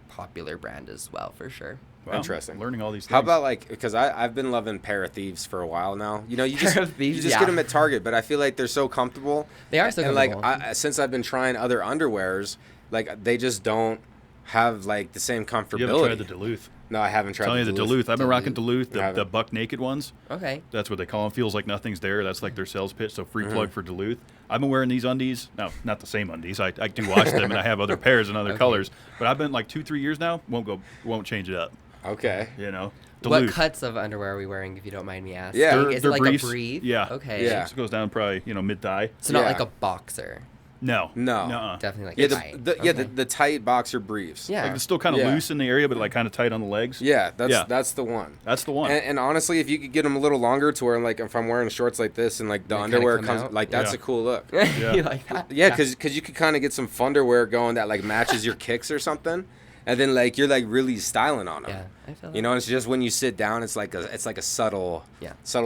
S6: popular brand as well for sure.
S5: Wow,
S4: Interesting.
S5: Learning all these things.
S4: How about like, because I've been loving Pair of Thieves for a while now. You know, you just
S6: Pair of Thieves,
S4: you just
S6: yeah.
S4: get them at Target, but I feel like they're so comfortable.
S6: They are so
S4: and
S6: comfortable.
S4: like since I've been trying other underwears, like they just don't have like the same comfortability.
S5: You haven't tried the Duluth?
S4: No, I haven't tried
S5: Telling you the Duluth. I've been rocking Duluth,
S4: You
S5: the
S4: haven't?
S5: buck naked ones.
S6: Okay.
S5: That's what they call them. Feels like nothing's there. That's like their sales pitch. So free plug for Duluth. I've been wearing these undies. No, not the same undies. I do wash them, and I have other pairs and other colors. But I've been like 2-3 years now. Won't change it up.
S4: Okay.
S5: You know.
S6: What
S5: Duluth.
S6: cuts of underwear are we wearing, if you don't mind me asking?
S4: Yeah.
S6: Is it like
S5: briefs.
S6: a brief?
S5: Yeah.
S6: Okay.
S4: Yeah.
S5: It goes down probably mid thigh.
S6: So not
S4: Yeah.
S6: like a boxer.
S5: No.
S4: No.
S5: Nuh-uh.
S6: Definitely like
S4: Yeah,
S6: a
S4: the,
S6: tight.
S4: the yeah
S6: Okay.
S4: the tight boxer briefs.
S6: Yeah.
S5: Like it's still kind of
S4: Yeah.
S5: loose in the area, but like kind of tight on the legs.
S4: Yeah, that's
S5: Yeah.
S4: that's the one.
S5: That's the one.
S4: And honestly, if you could get them a little longer to where, like, if I'm wearing shorts like this and like the
S6: They kinda
S4: underwear
S6: come
S4: comes,
S6: out?
S4: like that's
S5: Yeah.
S4: a cool look.
S6: You like that?
S4: Yeah, because you could kind of get some funderwear going that like matches your kicks or something, and then like you're like really styling on them.
S6: Yeah, I feel
S4: You know, it's just when you sit down, it's like a subtle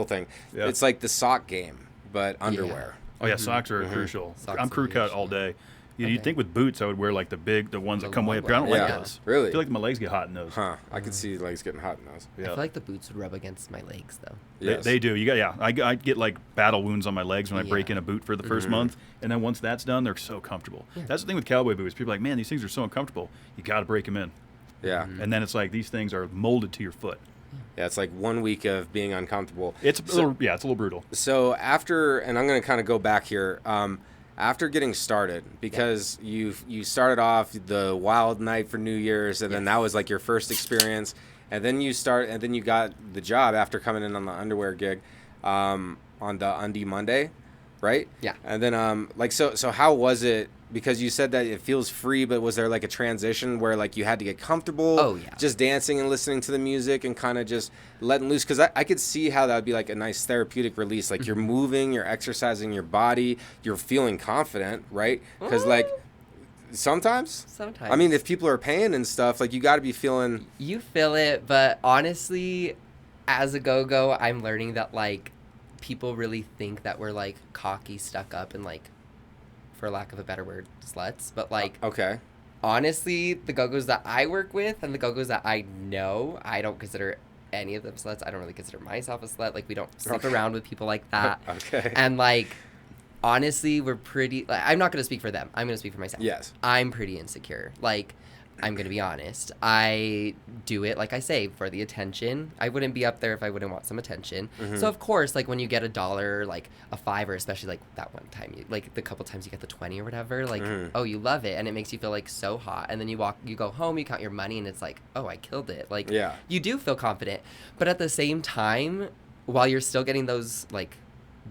S4: thing.
S5: Yeah.
S4: It's like the sock game, but underwear.
S5: Oh yeah, socks are crucial.
S6: Socks
S5: I'm
S6: are
S5: crew cut
S6: huge.
S5: all day. You'd
S6: Okay.
S5: think with boots I would wear like the ones
S6: The
S5: that come way
S6: long
S5: up here. I don't
S6: ones.
S5: like
S4: Yeah.
S5: those.
S4: Really?
S5: I feel like my legs get hot in those.
S4: Huh? I could see legs getting hot in those.
S6: I
S5: Yeah.
S6: feel like the boots would rub against my legs though.
S4: Yes.
S5: They do. You got I get like battle wounds on my legs when I break
S6: Yeah.
S5: in a boot for the 1st month, and then once that's done, they're so comfortable. That's the thing with cowboy boots. People are like, man, these things are so uncomfortable. You got to break them in,
S4: Yeah.
S5: and then it's like these things are molded to your foot.
S4: Yeah. It's like 1 week of being uncomfortable.
S5: It's a little brutal.
S4: So after, and I'm going to kind of go back here. After getting started, because you started off the wild night for New Year's, and then that was like your first experience, and then you got the job after coming in on the underwear gig, on the Undie Monday, right?
S6: Yeah.
S4: And then so how was it? Because you said that it feels free, but was there like a transition where like you had to get comfortable?
S6: Oh, yeah.
S4: Just dancing and listening to the music and kind of just letting loose? Because I could see how that would be like a nice therapeutic release. Like you're moving, you're exercising your body, you're feeling confident, right? Because like sometimes, I mean, if people are paying and stuff, like you got to be feeling.
S6: You feel it, but honestly, as a go-go, I'm learning that like people really think that we're like cocky, stuck up, and like, for lack of a better word, sluts. But like,
S4: Okay.
S6: honestly, the go-go's that I work with and the go-go's that I know, I don't consider any of them sluts. I don't really consider myself a slut. Like, we don't sleep around with people like that.
S4: Okay.
S6: And like, honestly, we're pretty. Like, I'm not gonna speak for them. I'm gonna speak for myself.
S4: Yes.
S6: I'm pretty insecure. Like, I'm gonna be honest. I do it, like I say, for the attention. I wouldn't be up there if I wouldn't want some attention. So of course, like when you get $1, like a $5, especially like that one time, like the couple times you get the 20 or whatever, like oh, you love it, and it makes you feel like so hot. And then you go home, you count your money, and it's like, oh, I killed it. Like,
S4: Yeah.
S6: you do feel confident, but at the same time, while you're still getting those like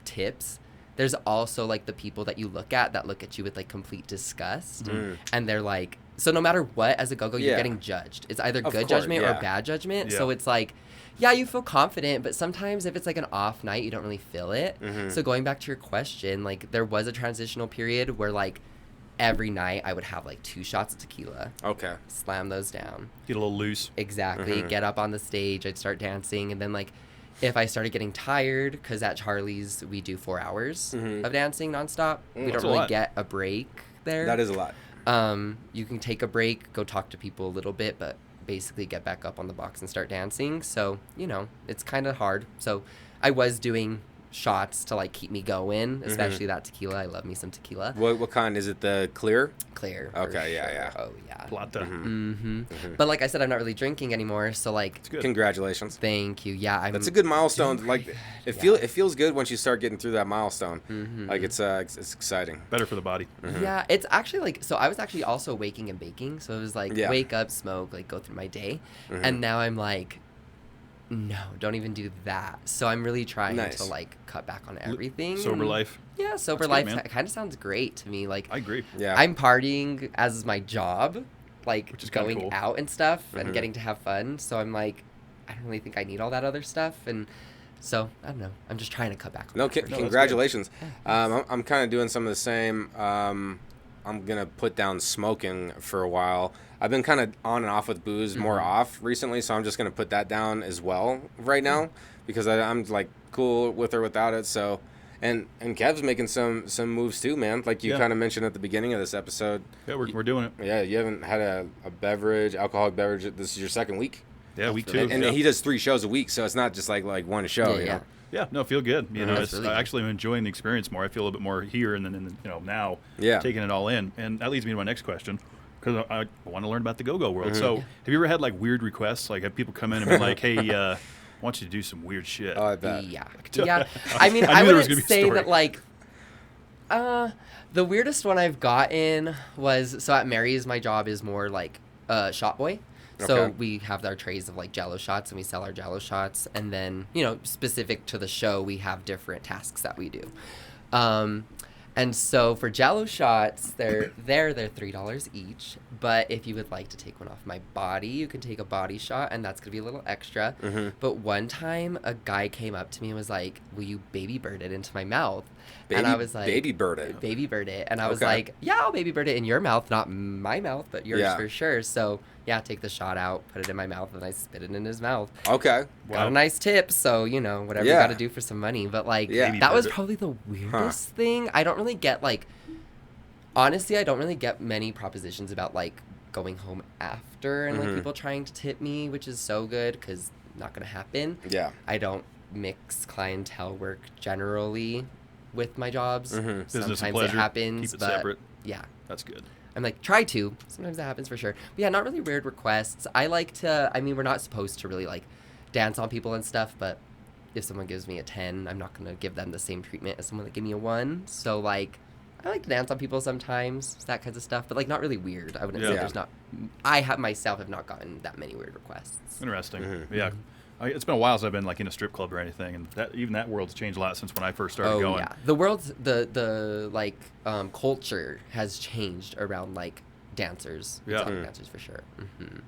S6: tips, there's also like the people that you look at you with like complete disgust, and they're like, so no matter what, as a go-go, you're
S4: Yeah.
S6: getting judged. It's either
S4: Of
S6: good
S4: course,
S6: judgment
S4: yeah.
S6: or bad judgment.
S5: Yeah.
S6: So it's like, yeah, you feel confident, but sometimes if it's like an off night, you don't really feel it. So going back to your question, like there was a transitional period where like every night I would have like 2 shots of tequila,
S4: Okay.
S6: slam those down.
S5: Get a little loose.
S6: Exactly. Get up on the stage. I'd start dancing, and then like, if I started getting tired, because at Charlie's we do 4 hours of dancing nonstop. We don't really get a break there.
S4: That is a lot.
S6: You can take a break, go talk to people a little bit, but basically get back up on the box and start dancing. So, it's kind of hard. So I was doing shots to like keep me going, especially that tequila. I love me some tequila.
S4: What kind is it? The clear?
S6: Clear.
S4: Okay,
S6: sure.
S4: yeah.
S6: Oh yeah.
S5: Plata.
S6: But like I said, I'm not really drinking anymore. So like,
S4: Congratulations.
S6: thank you. Yeah,
S4: That's a good milestone. Like it feels good once you start getting through that milestone. Like it's exciting.
S5: Better for the body.
S6: Yeah, it's actually like, so I was actually also waking and baking. So it was like wake up, smoke, like go through my day, and now I'm like, no, don't even do that. So I'm really trying to like cut back on everything.
S5: Sober life.
S6: Yeah, sober life kind of sounds great to me. Like
S5: I agree.
S4: Yeah.
S6: I'm partying as my job, like
S5: Which is kinda
S6: going
S5: cool.
S6: out and stuff and getting to have fun. So I'm like, I don't really think I need all that other stuff. And so I don't know. I'm just trying to cut back on that.
S4: Congratulations. I'm kind of doing some of the same. I'm gonna put down smoking for a while. I've been kind of on and off with booze, more off recently, so I'm just gonna put that down as well right now because I'm like cool with or without it. So, and Kev's making some moves too, man. Like you kind of mentioned at the beginning of this episode.
S5: Yeah, we're doing it.
S4: Yeah, you haven't had a alcoholic beverage. This is your second week.
S5: Yeah, week 2.
S4: And he does 3 shows a week, so it's not just like one show.
S6: Yeah.
S5: Yeah, no, feel good.
S6: That's really
S5: I
S6: good.
S5: actually am enjoying the experience more. I feel a little bit more here and then now taking it all in. And that leads me to my next question because I want to learn about the go-go world. So have you ever had like weird requests? Like have people come in and be like, hey, I want you to do some weird shit.
S4: Oh, I bet.
S6: Yeah. I mean,
S5: I
S6: I
S5: knew there was
S6: wouldn't
S5: gonna be a
S6: say
S5: story.
S6: that like, the weirdest one I've gotten was, so at Mary's, my job is more like shot boy. So
S4: Okay.
S6: we have our trays of like Jello shots and we sell our Jello shots. And then, specific to the show, we have different tasks that we do. And so for Jello shots, they're $3 each. But if you would like to take one off my body, you can take a body shot, and that's gonna be a little extra. But one time, a guy came up to me and was like, "Will you baby bird it into my mouth?" And I was like,
S4: baby bird it.
S6: Baby bird it. And I was
S4: Okay.
S6: like, "Yeah, I'll baby bird it in your mouth, not my mouth, but yours
S4: Yeah.
S6: for sure." So yeah, take the shot out, put it in my mouth, and I spit it in his mouth.
S4: Okay.
S6: Got a nice tip, so whatever you
S4: Yeah.
S6: got to do for some money. But like
S4: Yeah.
S6: that was
S5: Baby bird it.
S6: probably the weirdest thing. I don't really get like, honestly, I don't really get many propositions about like going home after and like people trying to tip me, which is so good because not gonna happen.
S4: Yeah.
S6: I don't mix clientele work generally with my jobs.
S5: Business and
S6: Sometimes it
S5: pleasure.
S6: happens,
S5: Keep it
S6: but
S5: separate.
S6: yeah.
S5: That's good.
S6: I'm like, try to. Sometimes that happens for sure. But yeah, not really weird requests. I like to, I mean, we're not supposed to really like dance on people and stuff, but if someone gives me a 10, I'm not going to give them the same treatment as someone that gave me a 1. So like, I like to dance on people sometimes, that kinds of stuff, but like not really weird. I wouldn't say
S5: Yeah.
S6: there's not, I have myself have not gotten that many weird requests.
S5: Interesting. Yeah. It's been a while since I've been like in a strip club or anything, and even that world's changed a lot since when I first started going.
S6: Yeah. The world's, the like, culture has changed around like dancers.
S5: Yeah.
S6: Exotic dancers for sure.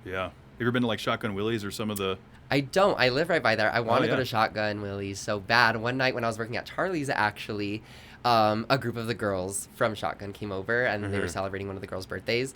S5: Yeah. Have you ever been to like Shotgun Willie's or some of the?
S6: I don't. I live right by there. I want to
S5: yeah.
S6: go to Shotgun Willie's so bad. One night when I was working at Charlie's, actually, a group of the girls from Shotgun came over and they were celebrating one of the girls' birthdays.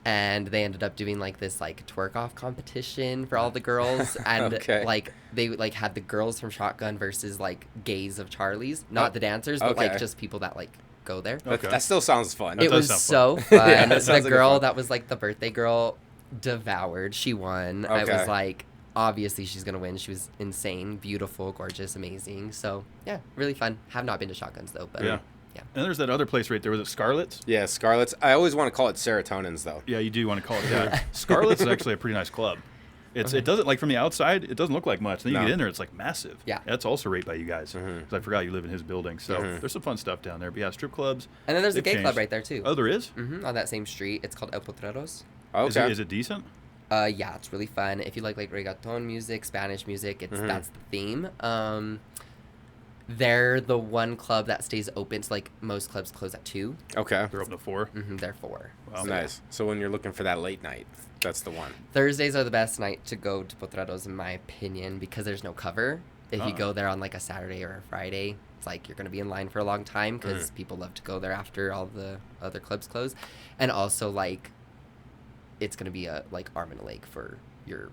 S6: And they ended up doing like this like twerk off competition for all the girls. And like they like had the girls from Shotgun versus like gays of Charlie's. Not the dancers, but like just people that like go there.
S5: Okay.
S4: That still sounds fun.
S6: It
S5: does
S6: was
S5: sound
S6: so fun.
S4: Yeah, that
S6: The
S4: sounds like a
S6: girl
S4: fun.
S6: that was like the birthday girl devoured. She won. I
S4: Okay.
S6: was like, obviously she's gonna win. She was insane, beautiful, gorgeous, amazing. So yeah, really fun. Have not been to Shotguns though, but
S5: Yeah. And there's that other place right there. Was it Scarlett's?
S4: Yeah, Scarlett's. I always want to call it Serotonins, though.
S5: Yeah, you do want to call it that. Scarlett's is actually a pretty nice club. It doesn't, like from the outside, it doesn't look like much. Then you
S4: No.
S5: get in there, it's like massive.
S6: Yeah.
S5: That's also right by you guys. Because I forgot you live in his building. So there's some fun stuff down there. But yeah, strip clubs.
S6: And then there's a
S5: they've
S6: gay club
S5: changed.
S6: right there too.
S5: Oh, there is?
S6: On that same street. It's called El Potreros.
S4: Okay.
S5: Is it decent?
S6: Yeah, it's really fun. If you like reggaeton music, Spanish music, it's that's the theme. They're the one club that stays open. So like most clubs close at 2.
S4: Okay.
S5: They're open to 4.
S6: They're 4.
S5: Wow.
S4: Nice. So when you're looking for that late night, that's the one.
S6: Thursdays are the best night to go to Potreros in my opinion because there's no cover. If you go there on like a Saturday or a Friday, it's like you're going to be in line for a long time because people love to go there after all the other clubs close. And also like it's going to be a like arm and a leg for your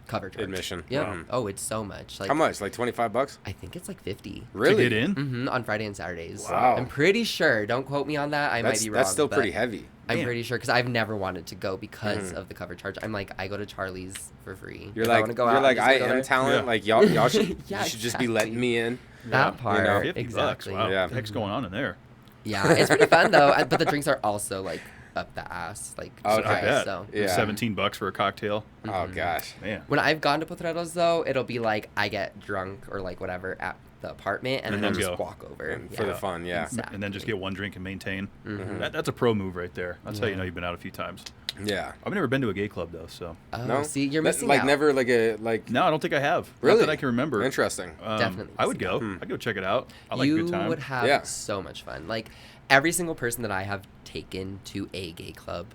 S6: cover charge.
S4: Admission.
S6: Yeah.
S4: Wow.
S6: Oh, it's so much. Like
S4: How much? Like $25?
S6: I think it's like 50.
S4: Really?
S5: To get in?
S6: On Friday and Saturdays.
S4: Wow.
S6: I'm pretty sure. Don't quote me on that. I might be wrong.
S4: That's still
S6: but
S4: pretty heavy.
S6: I'm
S5: Damn.
S6: pretty sure because I've never wanted to go because of the cover charge. I'm like, I go to Charlie's for free.
S4: You're
S6: If I
S4: like,
S6: wanna go out, I'm just
S4: I
S6: gonna go
S4: am
S6: there.
S4: talent.
S5: Yeah.
S4: Like y'all should,
S6: Yeah,
S4: you should just be
S6: exactly.
S4: letting me in.
S6: That part.
S4: You know,
S5: $50.
S6: Exactly.
S5: Wow.
S4: Yeah.
S5: What the heck's going on in there?
S6: Yeah, it's pretty fun though. But the drinks are also like up the ass. Like,
S4: Oh,
S6: surprise,
S5: I bet.
S6: so.
S4: Yeah.
S5: $17 for a cocktail.
S4: Oh gosh.
S5: Man.
S6: When I've gone to Potreros though, it'll be like I get drunk or like whatever at the apartment and
S5: And
S6: then
S5: then
S6: just
S5: go.
S6: walk over.
S4: And for the fun, yeah.
S6: Exactly.
S5: And then just get one drink and maintain.
S6: Mm-hmm.
S5: That's a pro move right there. That's how you know you've been out a few times.
S4: Yeah.
S5: I've never been to a gay club though, so
S6: Oh,
S4: No.
S6: see, you're
S4: Like-
S6: missing
S4: like
S6: out.
S4: never like a like.
S5: no, I don't think I have.
S4: Really?
S5: Not that I can remember.
S4: Interesting.
S6: Definitely
S5: I would
S6: missing
S5: go. I'd go check it out. I like a
S6: You
S5: good time.
S6: would have
S4: Yeah.
S6: so much fun. Like every single person that I have taken to a gay club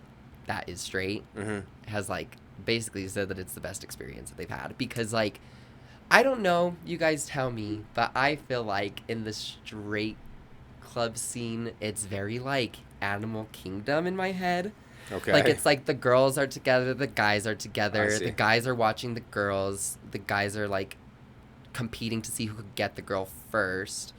S6: that is straight has like basically said that it's the best experience that they've had because like I don't know, you guys tell me, but I feel like in the straight club scene it's very like Animal Kingdom in my head.
S4: Okay.
S6: Like it's like the girls are together, the guys are
S4: I
S6: together,
S4: see.
S6: the guys are watching the girls, the guys are like competing to see who could get the girl first.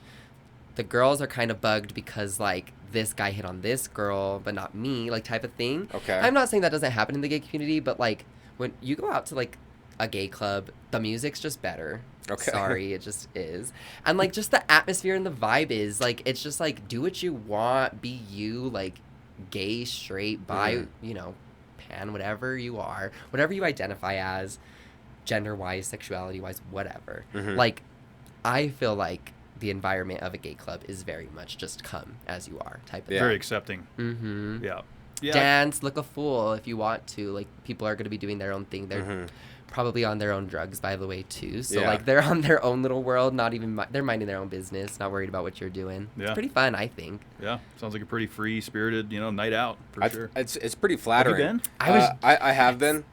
S6: The girls are kind of bugged because like this guy hit on this girl but not me, like type of thing.
S4: Okay.
S6: I'm not saying that doesn't happen in the gay community, but like when you go out to like a gay club, the music's just better.
S4: Okay.
S6: Sorry, it just is. And like just the atmosphere and the vibe is like it's just like do what you want, be you, like gay, straight, bi, you know, pan, whatever you are, whatever you identify as, gender wise, sexuality wise, whatever. Like I feel like the environment of a gay club is very much just come as you are type of
S4: Yeah.
S5: Very accepting.
S6: Mm-hmm.
S5: Yeah. Yeah.
S6: Dance, look a fool if you want to. Like people are going to be doing their own thing. They're probably on their own drugs, by the way, too. So
S4: Yeah.
S6: like they're on their own little world. Not even they're minding their own business. Not worried about what you're doing.
S5: Yeah.
S6: It's pretty fun, I think.
S5: Yeah. Sounds like a pretty free spirited, night out for sure.
S4: It's pretty flattering.
S5: been?
S6: I was-
S4: I have been.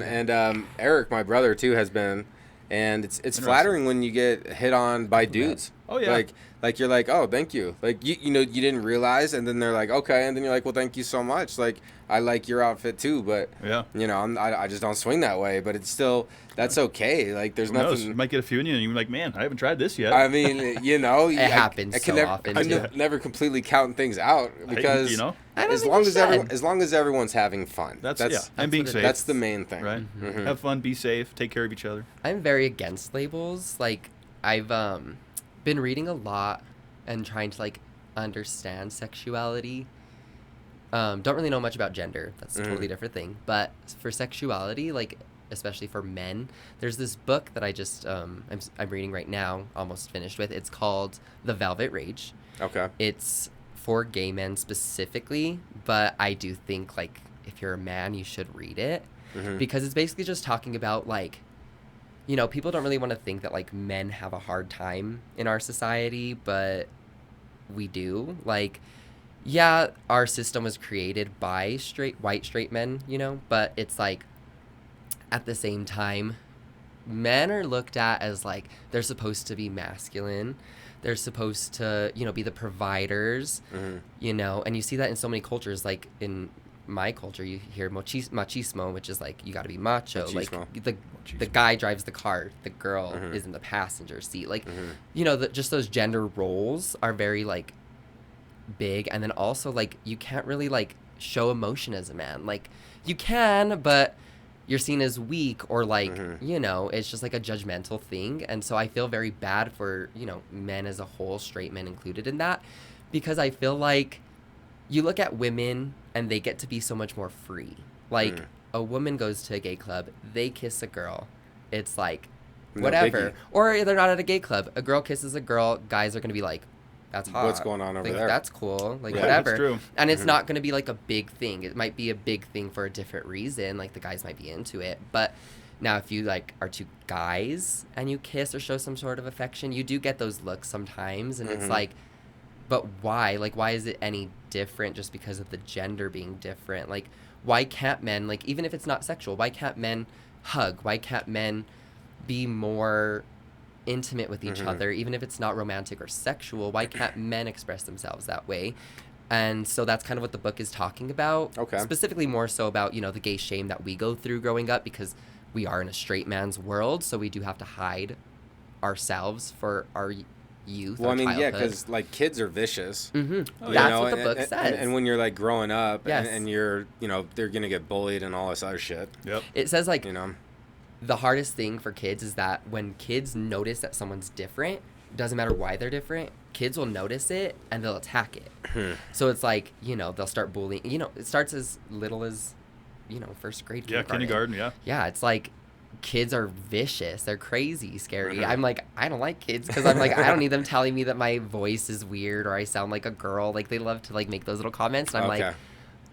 S4: And Eric, my brother too, has been. And it's flattering when you get hit on by dudes.
S5: Oh, yeah.
S4: Like you're like, oh, thank you. Like you didn't realize, and then they're like, okay, and then you're like, well, thank you so much. Like I like your outfit too, but
S5: Yeah.
S4: I just don't swing that way. But it's still that's okay. Like there's
S5: Who knows?
S4: nothing.
S5: You might get a few in you and you're like, man, I haven't tried this yet.
S4: I mean,
S6: It happens
S4: I can
S6: so
S4: never,
S6: often,
S4: I
S6: too.
S4: never completely count things out because
S5: you know?
S6: I don't
S4: as
S6: think
S4: long
S6: you
S4: as
S6: should.
S4: as long as everyone's having fun.
S5: That's
S4: that's
S5: yeah. And being
S6: what it
S5: safe.
S4: that's the main thing.
S5: right.
S6: Mm-hmm.
S5: Have fun, be safe, take care of each other.
S6: I'm very against labels. Like I've been reading a lot and trying to like understand sexuality. Don't really know much about gender. That's a totally different thing. But for sexuality, like especially for men, there's this book that I just I'm reading right now, almost finished with. It's called The Velvet Rage.
S4: Okay.
S6: It's for gay men specifically, but I do think like if you're a man, you should read it because it's basically just talking about like, people don't really want to think that like men have a hard time in our society, but we do. Like, yeah, our system was created by white straight men, but it's like at the same time, men are looked at as like they're supposed to be masculine. They're supposed to, be the providers, and you see that in so many cultures. Like in my culture, you hear machismo, which is like you got to be macho.
S4: Machismo.
S6: Like the guy drives the car, the girl is in the passenger seat. Like, just those gender roles are very like big. And then also like you can't really like show emotion as a man. Like you can, but you're seen as weak or like, it's just like a judgmental thing. And so I feel very bad for, men as a whole, straight men included in that, because I feel like you look at women and they get to be so much more free. Like a woman goes to a gay club, they kiss a girl. It's like,
S4: No
S6: whatever.
S4: biggie.
S6: Or they're not at a gay club. A girl kisses a girl, guys are going to be like, that's hot.
S4: What's going on over
S6: Like,
S4: there?
S6: That's cool. Like,
S5: Yeah,
S6: whatever.
S5: that's true.
S6: And it's not going to be like a big thing. It might be a big thing for a different reason. Like the guys might be into it. But now if you like are two guys and you kiss or show some sort of affection, you do get those looks sometimes. And it's like, but why? Like, why is it any different just because of the gender being different? Like, why can't men, like, even if it's not sexual, why can't men hug? Why can't men be more intimate with each other, even if it's not romantic or sexual? Why can't men express themselves that way? And so that's kind of what the book is talking about.
S4: Okay.
S6: Specifically more so about, the gay shame that we go through growing up, because we are in a straight man's world, so we do have to hide ourselves for our youth.
S4: Well,
S6: our
S4: I mean, yeah,
S6: childhood.
S4: because like kids are vicious.
S6: Mm-hmm.
S4: You
S6: That's
S4: know,
S6: what the book
S4: and,
S6: says.
S4: And when you're like growing up,
S6: Yes.
S4: and you're, you know, they're gonna get bullied and all this other shit.
S5: Yep.
S6: It says like
S4: You know.
S6: the hardest thing for kids is that when kids notice that someone's different, doesn't matter why they're different, kids will notice it and they'll attack it. So it's like, you know, they'll start bullying. You know, it starts as little as, you know, first grade.
S5: Yeah, kindergarten, yeah.
S6: Yeah, it's like kids are vicious. They're crazy, scary. I'm like, I don't like kids because I'm like, I don't need them telling me that my voice is weird or I sound like a girl. Like, they love to, like, make those little comments. And I'm like,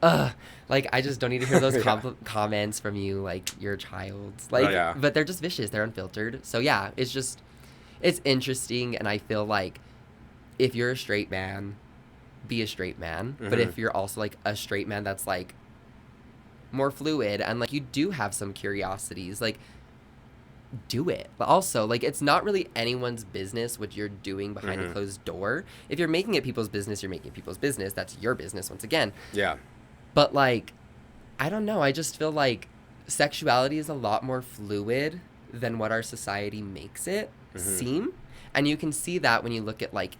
S6: ugh. Like, I just don't need to hear those comments from you. Like, you're a child. Like, but they're just vicious. They're unfiltered. So, yeah, it's just, it's interesting. And I feel like if you're a straight man, be a straight man. But if you're also, like, a straight man that's, like, more fluid and, like, you do have some curiosities, like, do it. But also, like, it's not really anyone's business what you're doing behind a closed door. If you're making it people's business, you're making it people's business. That's your business once again.
S4: Yeah.
S6: But, like, I don't know. I just feel like sexuality is a lot more fluid than what our society makes it seem. And you can see that when you look at, like,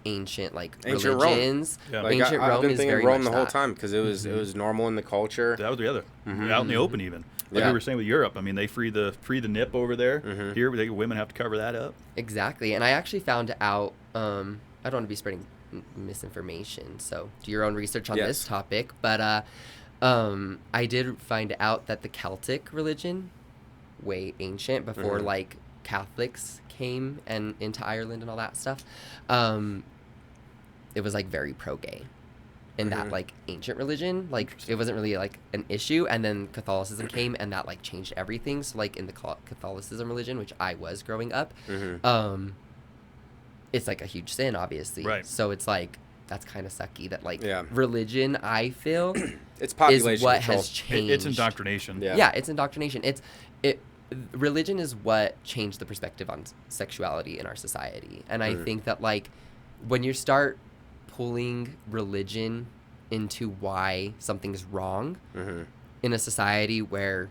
S6: ancient religions.
S4: Rome. Yeah.
S6: Like, ancient
S4: I've
S6: Rome
S4: been
S6: is
S4: thinking
S6: very
S4: Rome
S6: much
S4: the whole
S6: that.
S4: time because it was normal in the culture.
S5: That was the other. Out in the open even. Like
S4: Yeah.
S5: we were saying with Europe. I mean, they free the nip over there. Here, women have to cover that up.
S6: Exactly. And I actually found out, I don't want to be spreading misinformation, so do your own research on this topic. But I did find out that the Celtic religion, way ancient, before like Catholics came and into Ireland and all that stuff, it was like very pro-gay. In that like ancient religion, like it wasn't really like an issue, and then Catholicism came and that like changed everything. So like in the Catholicism religion, which I was growing up, it's like a huge sin, obviously.
S5: Right.
S6: So it's like that's kind of sucky that like
S4: Yeah.
S6: religion, I feel,
S4: It's population
S6: is what
S4: control.
S6: has changed.
S5: It's indoctrination.
S6: Yeah, it's indoctrination. Religion is what changed the perspective on sexuality in our society, and I think that like when you start pulling religion into why something's wrong in a society where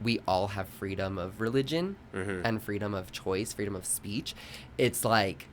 S6: we all have freedom of religion and freedom of choice, freedom of speech, it's like,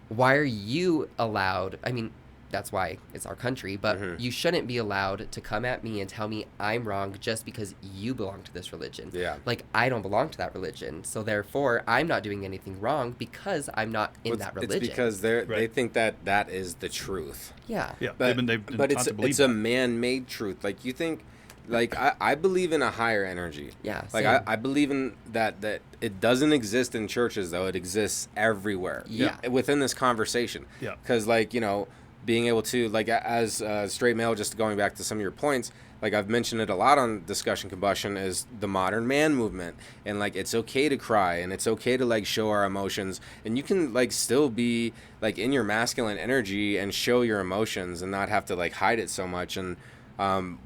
S6: why are you allowed? I mean, that's why it's our country, but you shouldn't be allowed to come at me and tell me I'm wrong just because you belong to this religion.
S4: Yeah.
S6: Like, I don't belong to that religion, so therefore I'm not doing anything wrong because I'm not in that religion.
S4: It's because they think that is the truth.
S6: Yeah.
S5: Yeah.
S4: But,
S5: they've been
S4: but
S5: taught to believe
S4: it's a
S5: that.
S4: man-made truth. Like, you think, like, I believe in a higher energy.
S6: Yeah,
S4: Like,
S6: same.
S4: I believe in that it doesn't exist in churches, though. It exists everywhere.
S6: Yeah.
S4: Within this conversation.
S5: Yeah.
S4: Because, like, you know, being able to, like, as a straight male, just going back to some of your points, like, I've mentioned it a lot on Discussion Combustion, is the modern man movement. And, like, it's okay to cry, and it's okay to, like, show our emotions. And you can, like, still be, like, in your masculine energy and show your emotions and not have to, like, hide it so much. And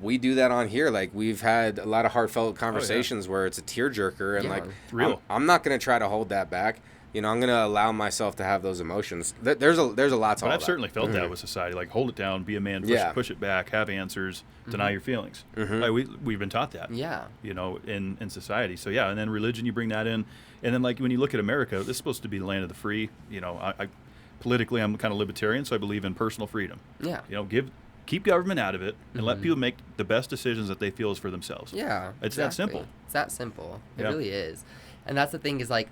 S4: we do that on here. Like, we've had a lot of heartfelt conversations where it's a tearjerker, and,
S6: Yeah.
S4: like,
S5: It's real.
S4: I'm not going to try to hold that back. You know, I'm going to allow myself to have those emotions. There's a lot to
S5: But
S4: all
S5: I've
S4: that.
S5: certainly felt that with society. Like, hold it down, be a man, push it back, have answers, deny your feelings. Like, we've been taught that.
S6: Yeah.
S5: You know, in society. So, yeah, and then religion, you bring that in. And then, like, when you look at America, this is supposed to be the land of the free. You know, I politically, I'm kind of libertarian, so I believe in personal freedom.
S6: Yeah.
S5: You know, keep government out of it and let people make the best decisions that they feel is for themselves.
S6: Yeah.
S5: It's that simple.
S6: It's that simple. It
S5: Yeah.
S6: really is. And that's the thing is, like,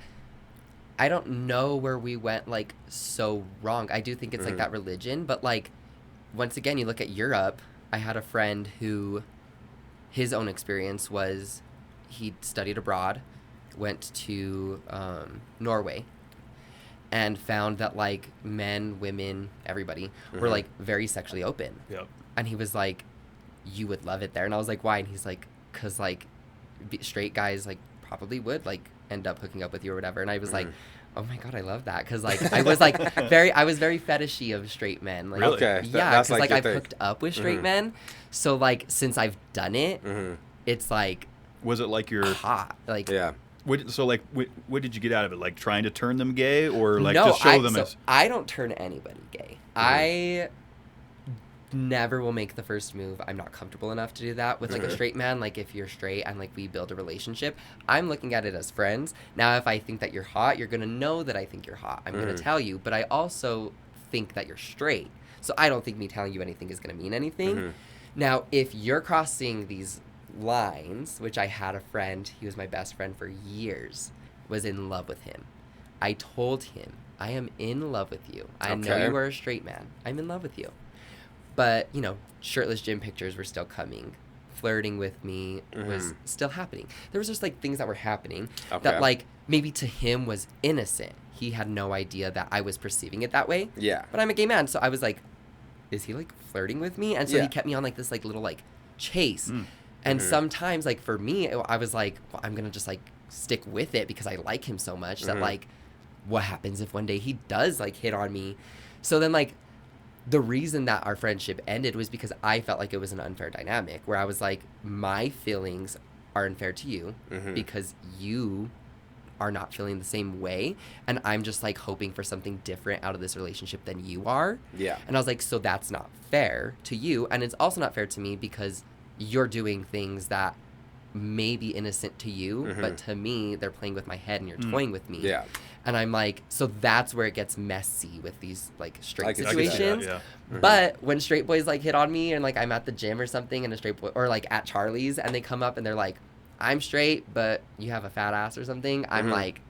S6: I don't know where we went, like, so wrong. I do think it's, like, that religion. But, like, once again, you look at Europe. I had a friend who, his own experience was he studied abroad, went to Norway, and found that, like, men, women, everybody were, like, very sexually open.
S5: Yep.
S6: And he was like, you would love it there. And I was like, why? And he's like, because, like, straight guys, like, probably would, like, end up hooking up with you or whatever. And I was like, oh my God, I love that. Because, like, I was very fetishy of straight men. Like,
S5: Really?
S4: Okay.
S6: Yeah,
S4: That's
S6: because, like,
S4: your
S6: I've
S4: thing.
S6: hooked up with straight men. So, like, since I've done it, it's, like,
S5: Was it like your...
S6: hot. Like,
S4: Yeah.
S5: What did you get out of it? Like, trying to turn them gay, or, like,
S6: no,
S5: just show them as...
S6: I don't turn anybody gay. I never will make the first move. I'm not comfortable enough to do that with like a straight man. Like if you're straight and like we build a relationship, I'm looking at it as friends. Now if I think that you're hot, you're gonna know that I think you're hot. I'm gonna tell you, but I also think that you're straight, so I don't think me telling you anything is gonna mean anything. Now if you're crossing these lines, which I had a friend, he was my best friend for years, was in love with him. I told him, I am in love with you. I know you are a straight man. I'm in love with you. But, you know, shirtless gym pictures were still coming. Flirting with me was still happening. There was just, like, things that were happening that, like, maybe to him was innocent. He had no idea that I was perceiving it that way.
S4: Yeah.
S6: But I'm a gay man, so I was like, is he, like, flirting with me? And so he kept me on, like, this, like, little, like, chase. And sometimes, like, for me, I was like, well, I'm going to just, like, stick with it because I like him so much that, like, what happens if one day he does, like, hit on me? So then, like, the reason that our friendship ended was because I felt like it was an unfair dynamic where I was like, my feelings are unfair to you because you are not feeling the same way. And I'm just like hoping for something different out of this relationship than you are.
S4: Yeah.
S6: And I was like, so that's not fair to you. And it's also not fair to me because you're doing things that may be innocent to you, but to me, they're playing with my head and you're toying with me.
S4: Yeah.
S6: And I'm like, so that's where it gets messy with these like straight
S4: I can see that,
S6: situations.
S5: yeah.
S6: But when straight boys like hit on me and like I'm at the gym or something and a straight boy or like at Charlie's and they come up and they're like, I'm straight, but you have a fat ass or something. I'm like,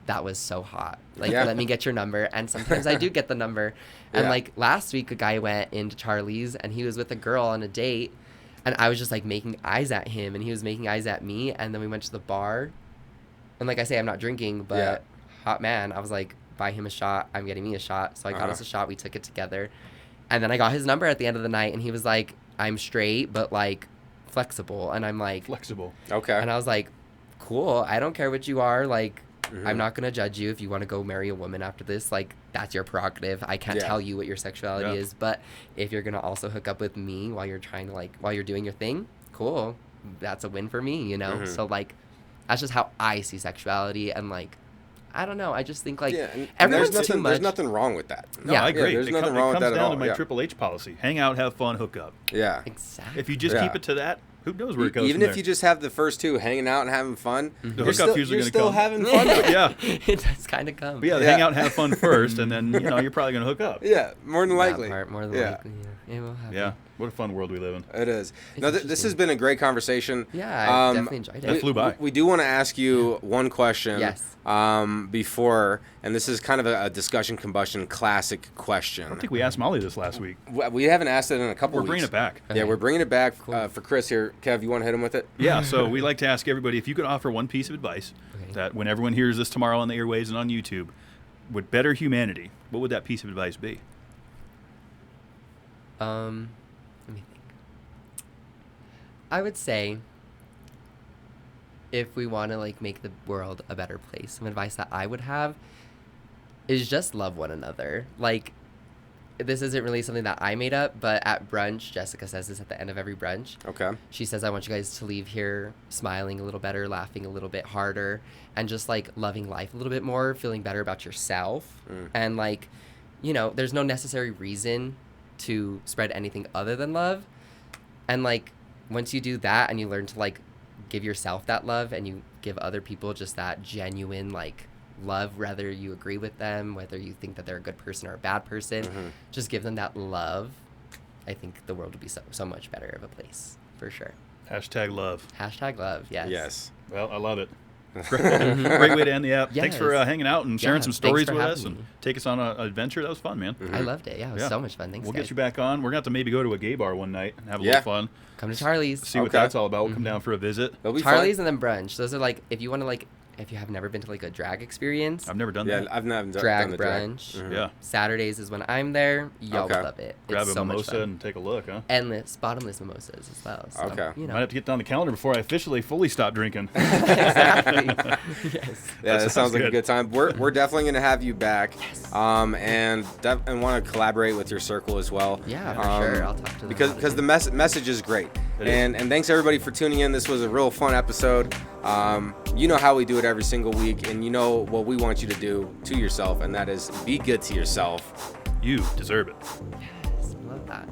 S6: that was so hot. Like, let me get your number. And sometimes I do get the number. And like last week, a guy went into Charlie's and he was with a girl on a date. And I was just like making eyes at him and he was making eyes at me. And then we went to the bar. And like I say, I'm not drinking, but hot man, I was like, buy him a shot. I'm getting me a shot. So I got us a shot. We took it together. And then I got his number at the end of the night. And he was like, I'm straight, but like flexible. And I'm like,
S5: Flexible.
S4: Okay.
S6: and I was like, cool. I don't care what you are. Like, I'm not going to judge you if you want to go marry a woman after this. Like, that's your prerogative. I can't tell you what your sexuality is. But if you're going to also hook up with me while you're trying to, like, while you're doing your thing, cool. That's a win for me, you know? So, like, that's just how I see sexuality. And, like, I don't know. I just think, like,
S4: and
S6: everyone's
S4: there's nothing,
S6: too much.
S4: There's nothing wrong with that.
S5: No,
S6: Yeah.
S5: I agree.
S4: there's nothing wrong with that at
S5: It comes down
S4: all.
S5: to my
S4: Yeah.
S5: Triple H policy. Hang out, have fun, hook up.
S4: Yeah.
S6: Exactly.
S5: If you just keep it to that, who knows where it goes
S4: Even
S5: from
S4: if
S5: there.
S4: you just have the first two hanging out and having fun,
S5: The
S4: you're
S5: hookup's
S4: still,
S5: usually
S4: you're
S5: gonna
S4: still
S5: come.
S4: having fun.
S5: Yeah.
S6: It does kind of come.
S5: But yeah, hang out and have fun first, and then, you know, you're probably going to hook up.
S4: Yeah, more than likely.
S6: That part, more than likely. Yeah. It will happen.
S5: Yeah. What a fun world we live in.
S4: It is. No, this has
S6: interesting.
S4: been a great conversation.
S6: Yeah, I definitely enjoyed it.
S5: That flew by.
S4: We do want to ask you one question.
S6: Yes.
S4: Before, and this is kind of a discussion combustion classic question.
S5: I think we asked Molly this last week.
S4: We haven't asked it in a couple
S5: We're
S4: weeks.
S5: bringing it back.
S4: Yeah, we're bringing it back for Chris here. Kev, you want to hit him with it?
S5: Yeah, so we like to ask everybody if you could offer one piece of advice that when everyone hears this tomorrow on the airwaves and on YouTube would better humanity, what would that piece of advice be?
S6: Let me think. I would say if we want to like make the world a better place, some advice that I would have is just love one another. Like, this isn't really something that I made up, but at brunch, Jessica says this at the end of every brunch.
S4: Okay.
S6: She says, I want you guys to leave here smiling a little better, laughing a little bit harder, and just like loving life a little bit more, feeling better about yourself. And like, you know, there's no necessary reason to spread anything other than love. And like, once you do that and you learn to like give yourself that love and you give other people just that genuine like love, whether you agree with them, whether you think that they're a good person or a bad person, just give them that love. I think the world would be so much better of a place, for sure.
S5: Hashtag love.
S6: Hashtag love, yes.
S4: Yes.
S5: Well, I love it. Great way to end the app.
S6: Yes.
S5: Thanks for hanging out and sharing some
S6: thanks
S5: stories
S6: for
S5: with
S6: having
S5: us and
S6: me.
S5: take us on an adventure. That was fun, man.
S6: I loved it. Yeah, it was
S5: Yeah.
S6: so much fun. Thanks,
S5: We'll
S6: guys.
S5: get you back on. We're going to have to maybe go to a gay bar one night and have a
S4: Yeah.
S5: little fun.
S6: Come to Charlie's.
S5: See what
S4: Okay.
S5: that's all about. We'll come down for a visit.
S4: That'll be
S6: Charlie's
S4: fun.
S6: and then brunch. Those are like, if you want to like, if you have never been to like a drag experience,
S5: I've never done
S4: Yeah,
S5: that.
S4: I've never done
S6: drag
S4: the
S6: brunch.
S5: Yeah.
S6: Saturdays is when I'm there. Y'all
S4: Okay.
S6: would love it.
S5: Grab
S6: It's
S5: a
S6: so much
S5: mimosa
S6: fun.
S5: and take a look, huh?
S6: Endless, bottomless mimosas as well. So,
S4: Okay.
S6: You
S5: Might
S6: know.
S5: have to get down the calendar before I officially fully stop drinking.
S6: Exactly. Yes.
S4: Yeah, that sounds like a
S5: good.
S4: good time. We're definitely going to have you back. And want to collaborate with your circle as well.
S6: Yeah, for sure. I'll talk to them
S4: because
S6: about
S4: because
S6: it.
S4: the message is great.
S5: It is.
S4: And thanks everybody for tuning in. This was a real fun episode. You know how we do it every single week, and you know what we want you to do to yourself, and that is be good to yourself.
S5: You deserve it.
S6: Yes, love that.